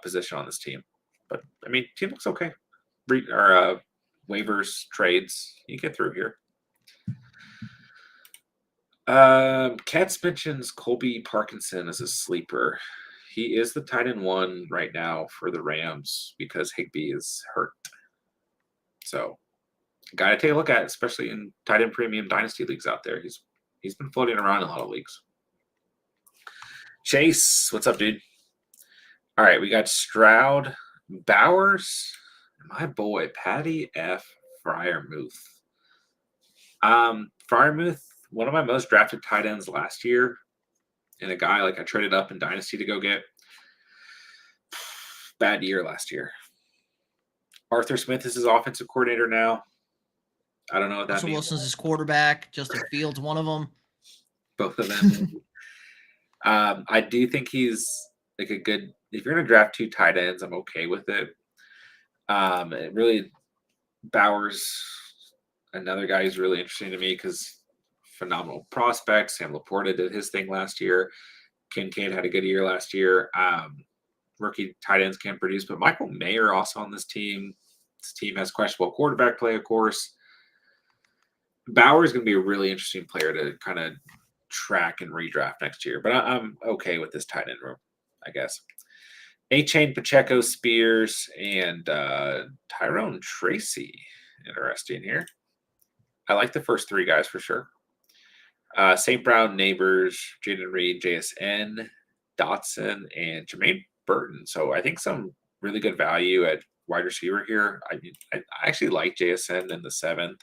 position on this team. But I mean, team looks okay. Waivers, trades, you get through here. Katz mentions Colby Parkinson as a sleeper. He is the tight end 1 right now for the Rams because Higbee is hurt. So, got to take a look at it, especially in tight end premium dynasty leagues out there. He's been floating around in a lot of leagues. Chase, what's up, dude? All right, we got Stroud, Bowers, my boy Patty F. Fryermuth. Fryermuth, one of my most drafted tight ends last year, and a guy like I traded up in Dynasty to go get. Bad year last year. Arthur Smith is his offensive coordinator now. I don't know what that Russell means. Wilson's his quarterback. Justin Fields, one of them. Both of them. I do think he's like a good. If you're going to draft 2 tight ends, I'm okay with it. It really, Bowers, another guy who's really interesting to me because phenomenal prospect. Sam Laporta did his thing last year. Kincaid had a good year last year. Rookie tight ends can produce, but Michael Mayer also on this team. This team has questionable quarterback play, of course. Bauer is going to be a really interesting player to kind of track and redraft next year, but I'm okay with this tight end room, I guess. A-Chain, Pacheco, Spears, and Tyrone Tracy. Interesting here. I like the first 3 guys for sure. St. Brown, Neighbors, Jaden Reed, JSN, Dotson, and Jermaine Burton. So I think some really good value at wide receiver here. I actually like JSN in the 7th.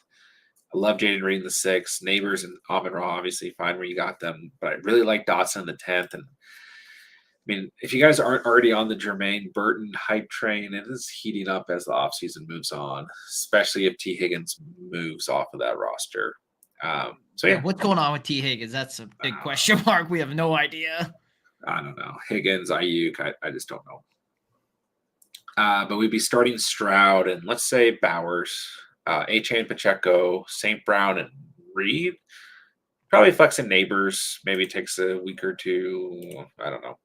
I love Jaden Reed in the 6th. Neighbors and Amon Ra, obviously, fine where you got them. But I really like Dotson in the 10th. And I mean, if you guys aren't already on the Jermaine Burton hype train, it is heating up as the offseason moves on, especially if T. Higgins moves off of that roster. So, yeah. What's going on with T. Higgins? That's a big question mark. We have no idea. I don't know. Higgins, Ayuk, I just don't know. But we'd be starting Stroud and let's say Bowers, A-Chain, Pacheco, St. Brown, and Reed. Probably flexing Neighbors. Maybe takes a week or 2. I don't know.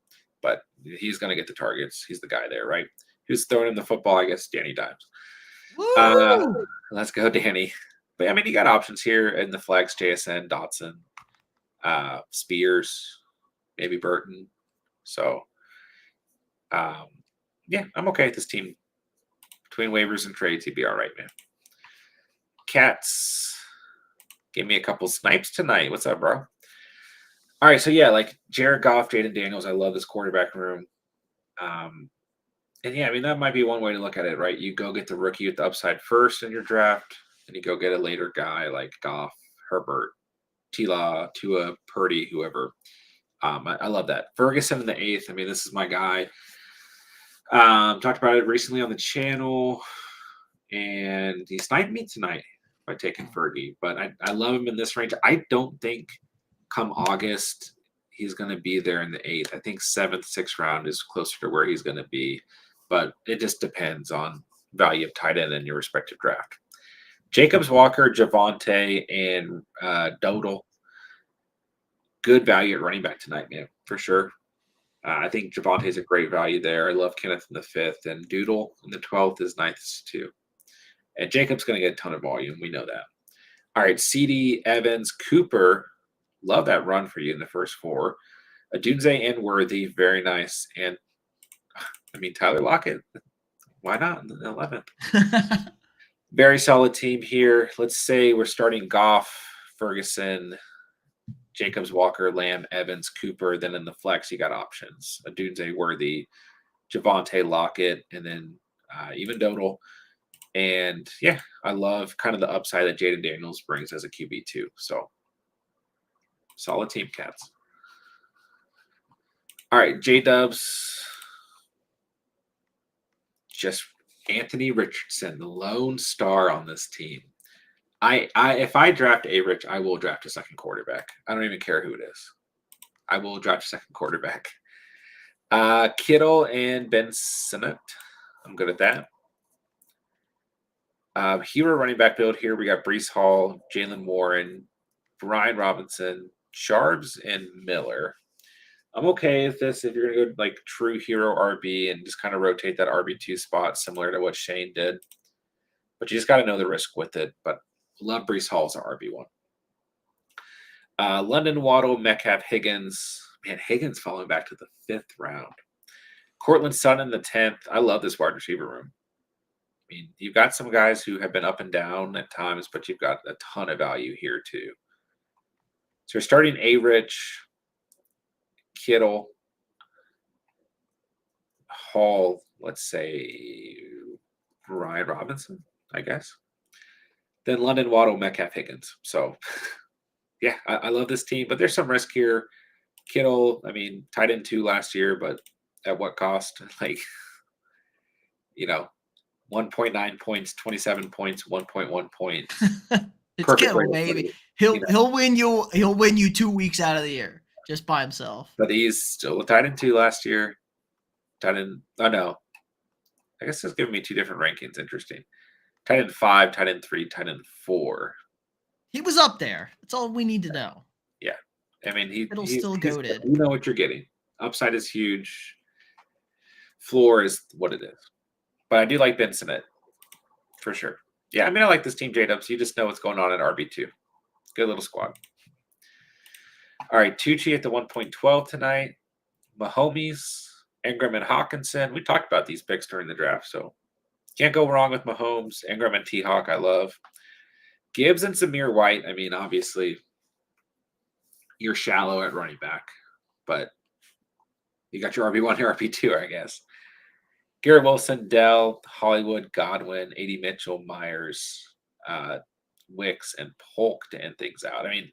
But he's going to get the targets. He's the guy there, right? Who's throwing him the football? I guess Danny Dimes. Let's go, Danny. But I mean, you got options here in the flex: JSN, Dotson, Spears, maybe Burton. So, yeah, I'm okay with this team. Between waivers and trades, he'd be all right, man. Cats, give me a couple snipes tonight. What's up, bro? All right, so yeah, like Jared Goff, Jaden Daniels, I love this quarterback room. And yeah, I mean, that might be one way to look at it, right? You go get the rookie with the upside first in your draft, and you go get a later guy like Goff, Herbert, T-Law, Tua, Purdy, whoever. I love that. Ferguson in the 8th. I mean, this is my guy. Talked about it recently on the channel, and he sniped me tonight by taking Fergie. But I love him in this range. I don't think come August he's going to be there in the 8th. I think 7th, 6th round is closer to where he's going to be. But it just depends on value of tight end in your respective draft. Jacobs, Walker, Javonte, and Dodal. Good value at running back tonight, man, for sure. I think Javonte is a great value there. I love Kenneth in the 5th, and Doodle in the 12th is nice too. And Jacob's going to get a ton of volume. We know that. All right, CD, Evans, Cooper. Love that run for you in the first 4. Adunze and Worthy, very nice. And I mean, Tyler Lockett, why not in the 11th? Very solid team here. Let's say we're starting Goff, Ferguson, Jacobs, Walker, Lamb, Evans, Cooper. Then in the flex, you got options. Adunze, Worthy, Javonte, Lockett, and then even Dodal. And yeah, I love kind of the upside that Jaden Daniels brings as a QB too. So solid team, Cats. All right, J-Dubs. Just Anthony Richardson, the lone star on this team. If I draft A-Rich, I will draft a second quarterback. I don't even care who it is. I will draft a second quarterback. Kittle and Ben Sinnott. I'm good at that. Hero running back build here. We got Breece Hall, Jalen Warren, Brian Robinson, Sharps, and Miller. I'm okay with this if you're gonna go like true hero RB and just kind of rotate that RB2 spot similar to what Shane did. But you just got to know the risk with it. But love Brees Hall as an RB1. London Waddle, Metcalf, Higgins. Man, Higgins falling back to the 5th round. Cortland Sutton in the 10th. I love this wide receiver room. I mean, you've got some guys who have been up and down at times, but you've got a ton of value here too. So you're starting A-Rich, Kittle, Hall, let's say Ryan Robinson, I guess. Then London Waddle, Metcalf, Higgins. So, yeah, I love this team, but there's some risk here. Kittle, I mean, tight end 2 last year, but at what cost? Like, 1.9 points, 27 points, 1.1 points. It's Perfect Kittle, way to baby. put it, He'll win you 2 weeks out of the year just by himself. But he's still a tight end 2 last year. Tight end, oh no. I guess it's giving me 2 different rankings. Interesting. Tight end 5, tight end 3, tight end 4. He was up there. That's all we need to know. Yeah. I mean, Kittle's still goated. You know what you're getting. Upside is huge. Floor is what it is. But I do like Benson it for sure. Yeah, I mean, I like this team, J-Dubs. You just know what's going on at RB2. Good little squad. All right, Tucci at the 1.12 tonight. Mahomes, Ingram, and Hawkinson. We talked about these picks during the draft, so can't go wrong with Mahomes. Ingram and T-Hawk, I love. Gibbs and Zamir White. I mean, obviously, you're shallow at running back, but you got your RB1 and RB2, I guess. Garrett Wilson, Dell, Hollywood, Godwin, A.D. Mitchell, Myers, Wicks, and Polk to end things out. I mean,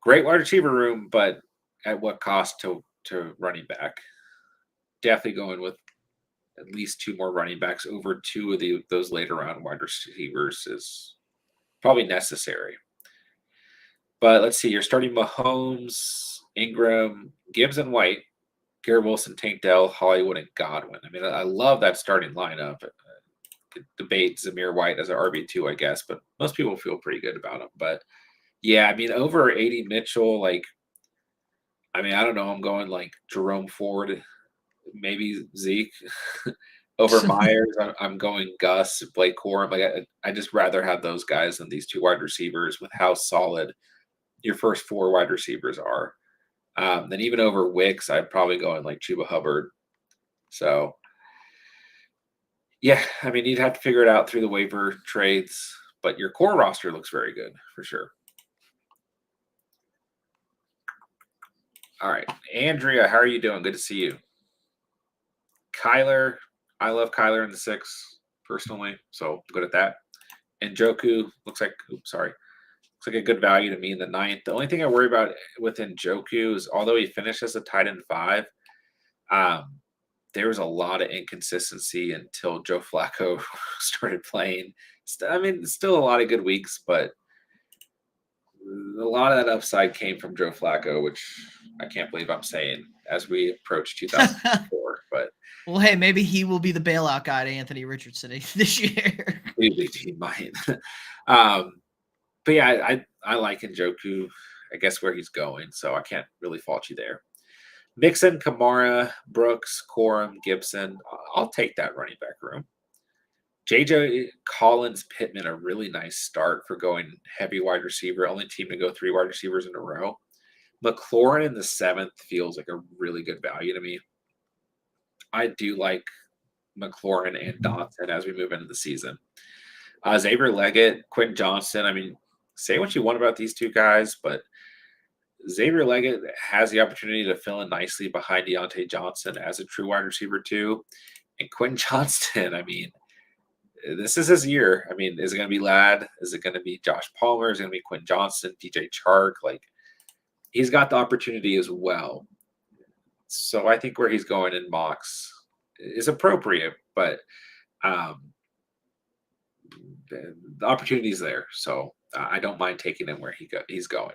great wide receiver room, but at what cost to running back? Definitely going with at least 2 more running backs over 2 of those later round wide receivers is probably necessary. But let's see, you're starting Mahomes, Ingram, Gibbs, and White. Garrett Wilson, Tank Dell, Hollywood, and Godwin. I mean, I love that starting lineup. Could debate Zamir White as an RB2, I guess, but most people feel pretty good about him. But yeah, I mean, over 80 Mitchell, like, I mean, I don't know. I'm going like Jerome Ford, maybe Zeke. Over Myers, I'm going Gus, Blake Corum. Like, I just rather have those guys than these 2 wide receivers with how solid your first 4 wide receivers are. Then even over Wicks, I'd probably go in like Chuba Hubbard. So, yeah, I mean, you'd have to figure it out through the waiver trades, but your core roster looks very good for sure. All right, Andrea, how are you doing? Good to see you. Kyler, I love Kyler in the 6 personally, so I'm good at that. And Njoku looks like a good value to me in the 9th. The only thing I worry about with Njoku is although he finished as a tight end 5, there was a lot of inconsistency until Joe Flacco started playing. I mean, still a lot of good weeks, but a lot of that upside came from Joe Flacco, which I can't believe I'm saying as we approach 2004. But well, hey, maybe he will be the bailout guy to Anthony Richardson this year. he might. But yeah, I like Njoku, I guess, where he's going, so I can't really fault you there. Mixon, Kamara, Brooks, Corum, Gibson. I'll take that running back room. JJ Collins, Pittman, a really nice start for going heavy wide receiver. Only team to go 3 wide receivers in a row. McLaurin in the 7th feels like a really good value to me. I do like McLaurin and Dotson as we move into the season. Xavier Leggett, Quentin Johnston. I mean, say what you want about these 2 guys, but Xavier Leggett has the opportunity to fill in nicely behind Deontay Johnson as a true wide receiver too. And Quentin Johnston, I mean, this is his year. I mean, is it going to be Ladd? Is it going to be Josh Palmer? Is it going to be Quentin Johnston, DJ Chark? Like, he's got the opportunity as well. So I think where he's going in mocks is appropriate, but the opportunity is there. So I don't mind taking him where he's going.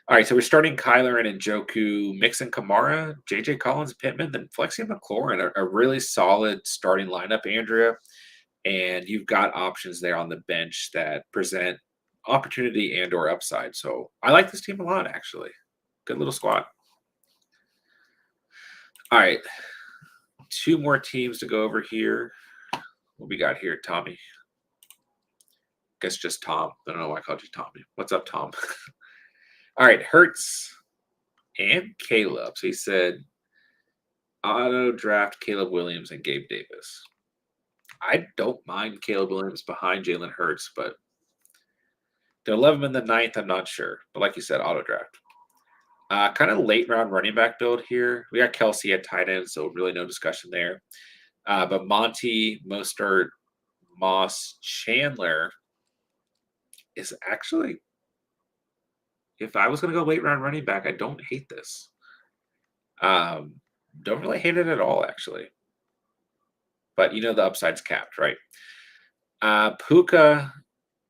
All right, so we're starting Kyler and Njoku, Mixon, Kamara, JJ Collins, Pittman, then flexing McLaurin, a really solid starting lineup, Andrea. And you've got options there on the bench that present opportunity and or upside. So I like this team a lot, actually. Good little squad. All right. 2 more teams to go over here. What we got here, Tommy? Guess just Tom. I don't know why I called you Tommy. What's up, Tom? All right, Hertz and Caleb. So he said auto draft Caleb Williams and Gabe Davis. I don't mind Caleb Williams behind Jalen Hurts, but to 11 in the ninth, I'm not sure. But like you said, auto draft. Kind of late round running back build here. We got Kelsey at tight end, so really no discussion there. But Monty, Mostert, Moss, Chandler is actually, if I was going to go late round running back, I don't hate this. Don't really hate it at all, actually. But you know the upside's capped, right? Puka,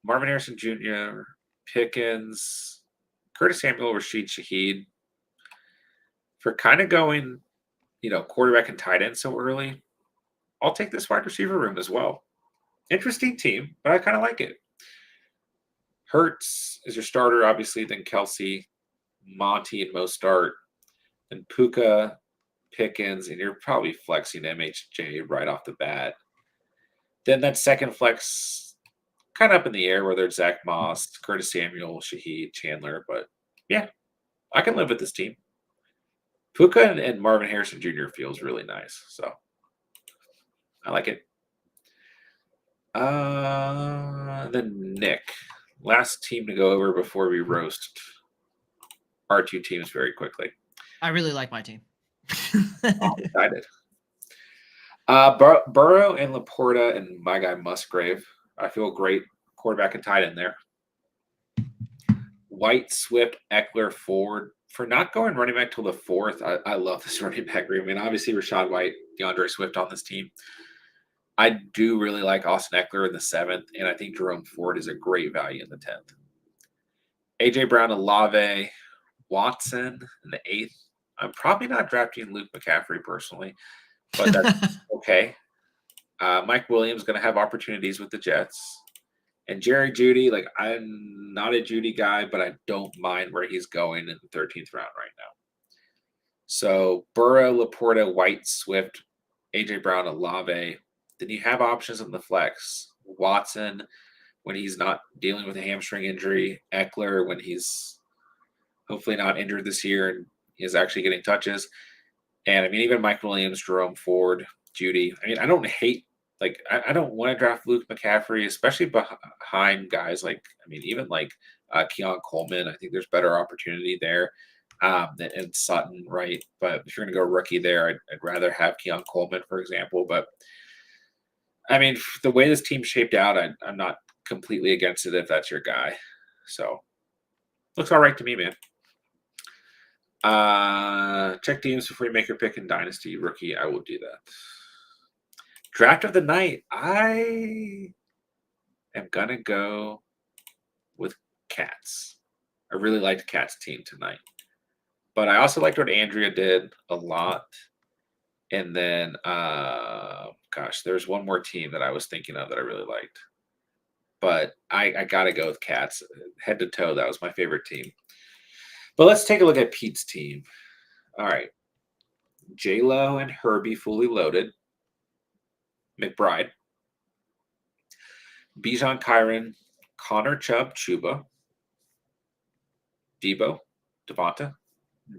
Marvin Harrison Jr., Pickens, Curtis Samuel, Rashid Shaheed. For kind of going, quarterback and tight end so early, I'll take this wide receiver room as well. Interesting team, but I kind of like it. Hurts is your starter, obviously, then Kelsey, Monty, and Mostert, then Puka, Pickens, and you're probably flexing MHJ right off the bat. Then that second flex, kind of up in the air, whether it's Zach Moss, Curtis Samuel, Shaheed, Chandler, but yeah, I can live with this team. Puka and Marvin Harrison Jr. feels really nice, so I like it. Then Nick, last team to go over before we roast our 2 teams very quickly. I really like my team. I'm excited. Burrow and Laporta and my guy Musgrave. I feel great quarterback and tight end there. White, Swift, Eckler, Ford. For not going running back till the 4th, I love this running back room. I mean, obviously Rashad White, DeAndre Swift on this team. I do really like Austin Eckler in the 7th, and I think Jerome Ford is a great value in the 10th. A.J. Brown, Olave, Watson in the 8th. I'm probably not drafting Luke McCaffrey personally, but that's okay. Mike Williams going to have opportunities with the Jets. And Jerry Jeudy, I'm not a Jeudy guy, but I don't mind where he's going in the 13th round right now. So Burrow, Laporta, White, Swift, A.J. Brown, Olave. Then you have options in the flex. Watson, when he's not dealing with a hamstring injury. Eckler, when he's hopefully not injured this year and is actually getting touches. And I mean, even Mike Williams, Jerome Ford, Jeudy. I mean, I don't hate, I don't want to draft Luke McCaffrey, especially behind guys even Keon Coleman. I think there's better opportunity there and Sutton, right? But if you're going to go rookie there, I'd rather have Keon Coleman, for example. But I mean, the way this team shaped out, I'm not completely against it if that's your guy. So looks all right to me, man. Check teams before you make your pick in Dynasty rookie. I will do that. Draft of the night. I am gonna go with Cats. I really liked Cats team tonight, but I also liked what Andrea did a lot. And then, there's one more team that I was thinking of that I really liked, but I gotta go with Cats head to toe. That was my favorite team. But let's take a look at Pete's team. All right. J-Lo and Herbie fully loaded. McBride. Bijan Kyron, Connor Chubb, Chuba. Debo, Devonta,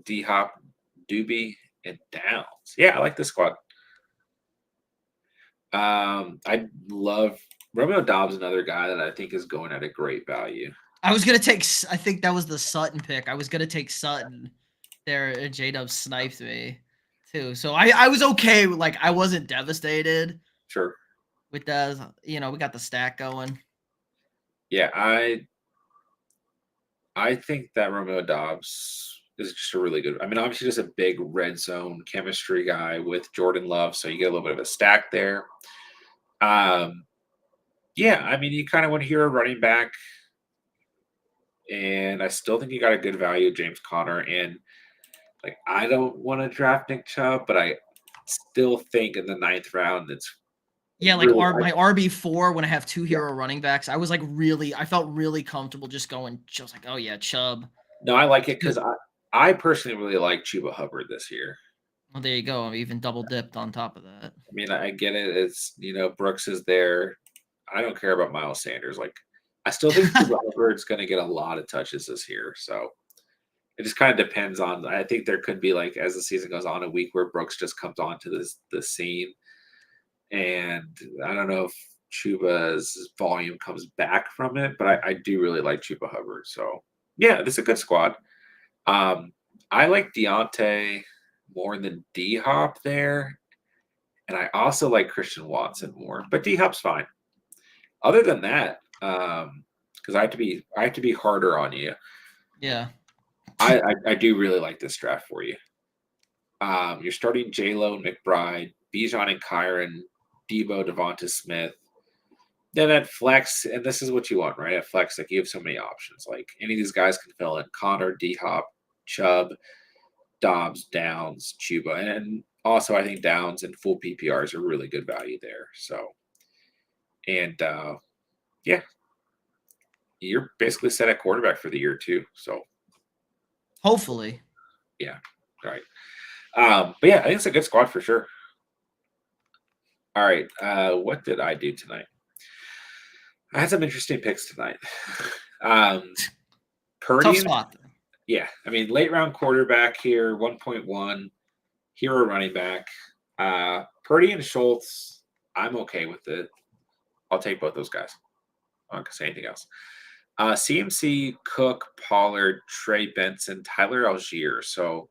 D-Hop, Doobie, and Downs. Yeah, I like this squad. I love Romeo Dobbs, another guy that I think is going at a great value. I was going to take, I think that was the Sutton pick. I was going to take Sutton there. J-Dub sniped me too. So I was okay. I wasn't devastated. Sure. With that, we got the stack going. Yeah, I think that Romeo Dobbs is just a really good. I mean, obviously, just a big red zone chemistry guy with Jordan Love, so you get a little bit of a stack there. Yeah, I mean, you kind of want to hear a running back, and I still think you got a good value, James Conner. And I don't want to draft Nick Chubb, but I still think in the 9th round, it's Yeah, like really, my RB4 when I have two hero running backs, I was like I felt really comfortable just going. I was like, oh yeah, Chubb. no, I like it Good. because I personally really like Chuba Hubbard this year. Well, there you go. I'm even double dipped on top of that. I mean, I get it. It's Brooks is there. I don't care about Miles Sanders. Like, I still think Chuba Hubbard's going to get a lot of touches this year. So it just kind of depends on. I think there could be like as the season goes on, a week where Brooks just comes onto the scene, and I don't know if Chuba's volume comes back from it, but I do really like Chuba Hubbard. So yeah, this is a good squad. Um, I like Deontay more than D Hop there, and I also like Christian Watson more, but D Hop's fine. Other than that, because I have to be harder on you. Yeah. I do really like this draft for you. You're starting J Lo and McBride, Bijan and Kyron, Debo, Devonta Smith. Then at flex, and this is what you want, right? At flex, like you have so many options. Like any of these guys can fill in Connor, D Hop, Chubb, Dobbs, Downs, Chuba, and also I think Downs and full PPRs are really good value there. So, and yeah, you're basically set at quarterback for the year too. So, Hopefully. yeah, all right. But yeah, I think it's a good squad for sure. All right, what did I do tonight? I had some interesting picks tonight. Tough Purdy and spot. yeah, I mean late round quarterback here, 1.1 hero running back. Purdy and Schultz, I'm okay with it. I'll take both those guys. I'm not gonna say anything else. CMC, Cook, Pollard, Trey Benson, Tyler Algier. So,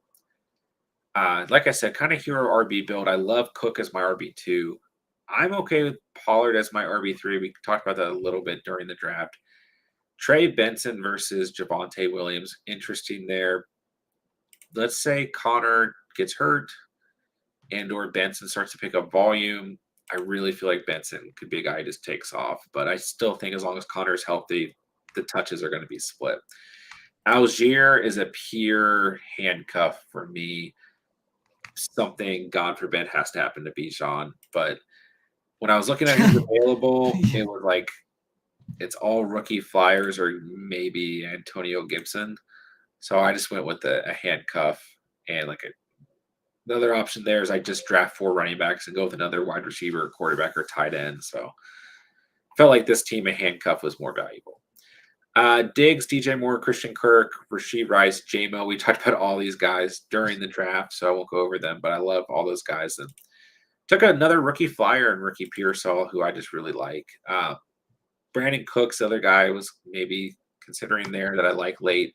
like I said, kind of hero RB build. I love Cook as my RB2. I'm okay with Pollard as my RB3. We talked about that a little bit during the draft. Trey Benson versus Javonte Williams. Interesting there. Let's say Connor gets hurt and or Benson starts to pick up volume. I really feel like Benson could be a guy who just takes off. But I still think as long as Connor's healthy, the touches are going to be split. Algier is a pure handcuff for me. Something, God forbid, has to happen to Bijan. But when I was looking at who's available, it was like it's all rookie flyers or maybe Antonio Gibson. So I just went with a handcuff and like another option there is I just draft 4 running backs and go with another wide receiver, quarterback, or tight end. So felt like this team a handcuff was more valuable. Diggs, DJ Moore, Christian Kirk, Rasheed Rice, JMO. We talked about all these guys during the draft, so I won't go over them, but I love all those guys. And took another rookie flyer and rookie Pearsall, who I just really like. Brandon Cooks, the other guy, was maybe considering there that I like late.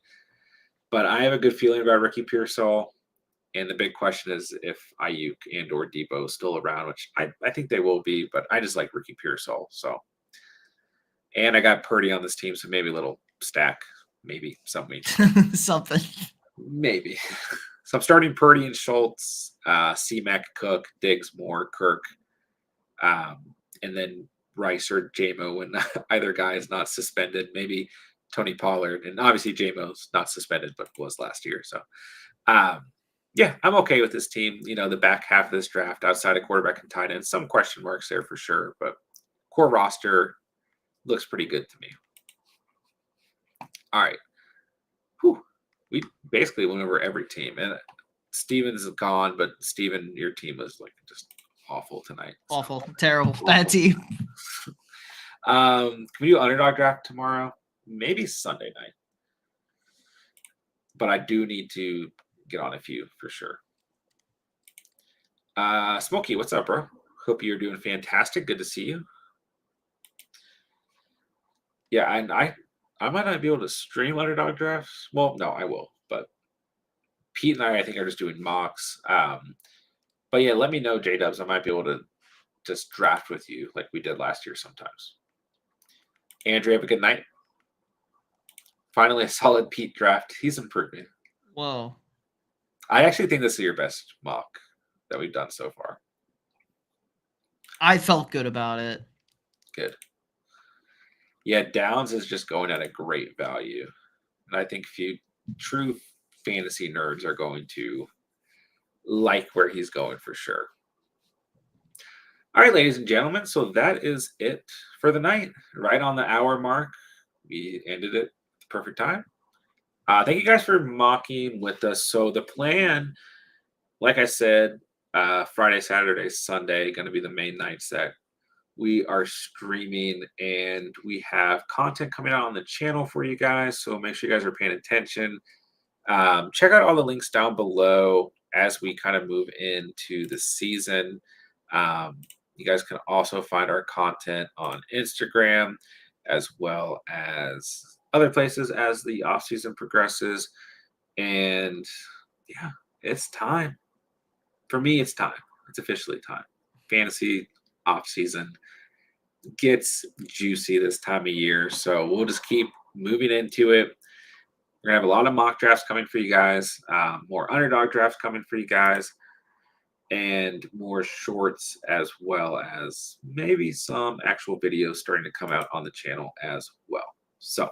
But I have a good feeling about Ricky Pearsall. And the big question is if Ayuk and or Debo is still around, which I think they will be, but I just like Ricky Pearsall. So, and I got Purdy on this team, so maybe a little stack, maybe some weeks. Something. Maybe. So I'm starting Purdy and Schultz, C-Mac, Cook, Diggs, Moore, Kirk, and then Rice or JMO when either guy is not suspended. Maybe Tony Pollard, and obviously JMO's not suspended, but was last year. So, yeah, I'm okay with this team. The back half of this draft, outside of quarterback and tight end, some question marks there for sure, but core roster looks pretty good to me. All right. Whew. We basically went over every team, and Steven's is gone, but Steven, your team was like just awful tonight. So. Awful. Terrible. Bad team. Can we do underdog draft tomorrow? Maybe Sunday night. But I do need to get on a few for sure. Smokey, what's up, bro? Hope you're doing fantastic. Good to see you. Yeah, and I might not be able to stream underdog drafts. Well, no, I will. But Pete and I think, are just doing mocks. But yeah, let me know, J Dubs. I might be able to just draft with you like we did last year sometimes. Andrew, have a good night. Finally, a solid Pete draft. He's improving. Whoa. I actually think this is your best mock that we've done so far. I felt good about it. Good. Yeah, Downs is just going at a great value. And I think few true fantasy nerds are going to like where he's going for sure. All right, ladies and gentlemen. So that is it for the night. Right on the hour mark. We ended it at the perfect time. Thank you guys for mocking with us. So the plan, like I said, Friday, Saturday, Sunday, going to be the main nights that we are streaming, and we have content coming out on the channel for you guys. So make sure you guys are paying attention. Check out all the links down below as we kind of move into the season. Um, you guys can also find our content on Instagram as well as other places as the off season progresses. And yeah, it's time. For me, it's time. It's officially time. Fantasy off season gets juicy this time of year. So we'll just keep moving into it. We're gonna have a lot of mock drafts coming for you guys, more underdog drafts coming for you guys, and more shorts as well as maybe some actual videos starting to come out on the channel as well. So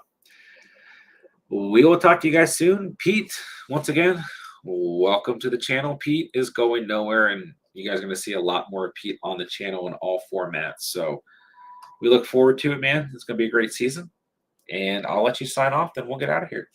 we will talk to you guys soon. Pete, once again, welcome to the channel. Pete is going nowhere, and you guys are going to see a lot more of Pete on the channel in all formats. So we look forward to it, man. It's going to be a great season. And I'll let you sign off, then we'll get out of here.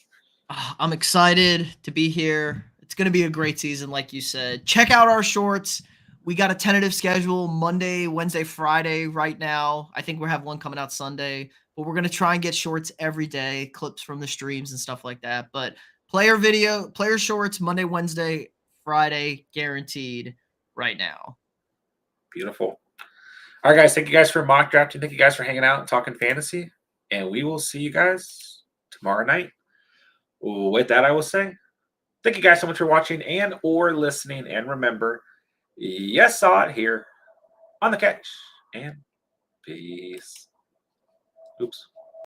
I'm excited to be here. It's going to be a great season, like you said. Check out our shorts. We got a tentative schedule Monday, Wednesday, Friday right now. I think we'll have one coming out Sunday, but we're going to try and get shorts every day, clips from the streams and stuff like that. But player shorts Monday, Wednesday, Friday, guaranteed right now. Beautiful. All right, guys. Thank you guys for mock drafting. Thank you guys for hanging out and talking fantasy. And we will see you guys tomorrow night. With that, I will say thank you guys so much for watching and or listening. And remember, yes, saw it here on the catch. And peace. Oops.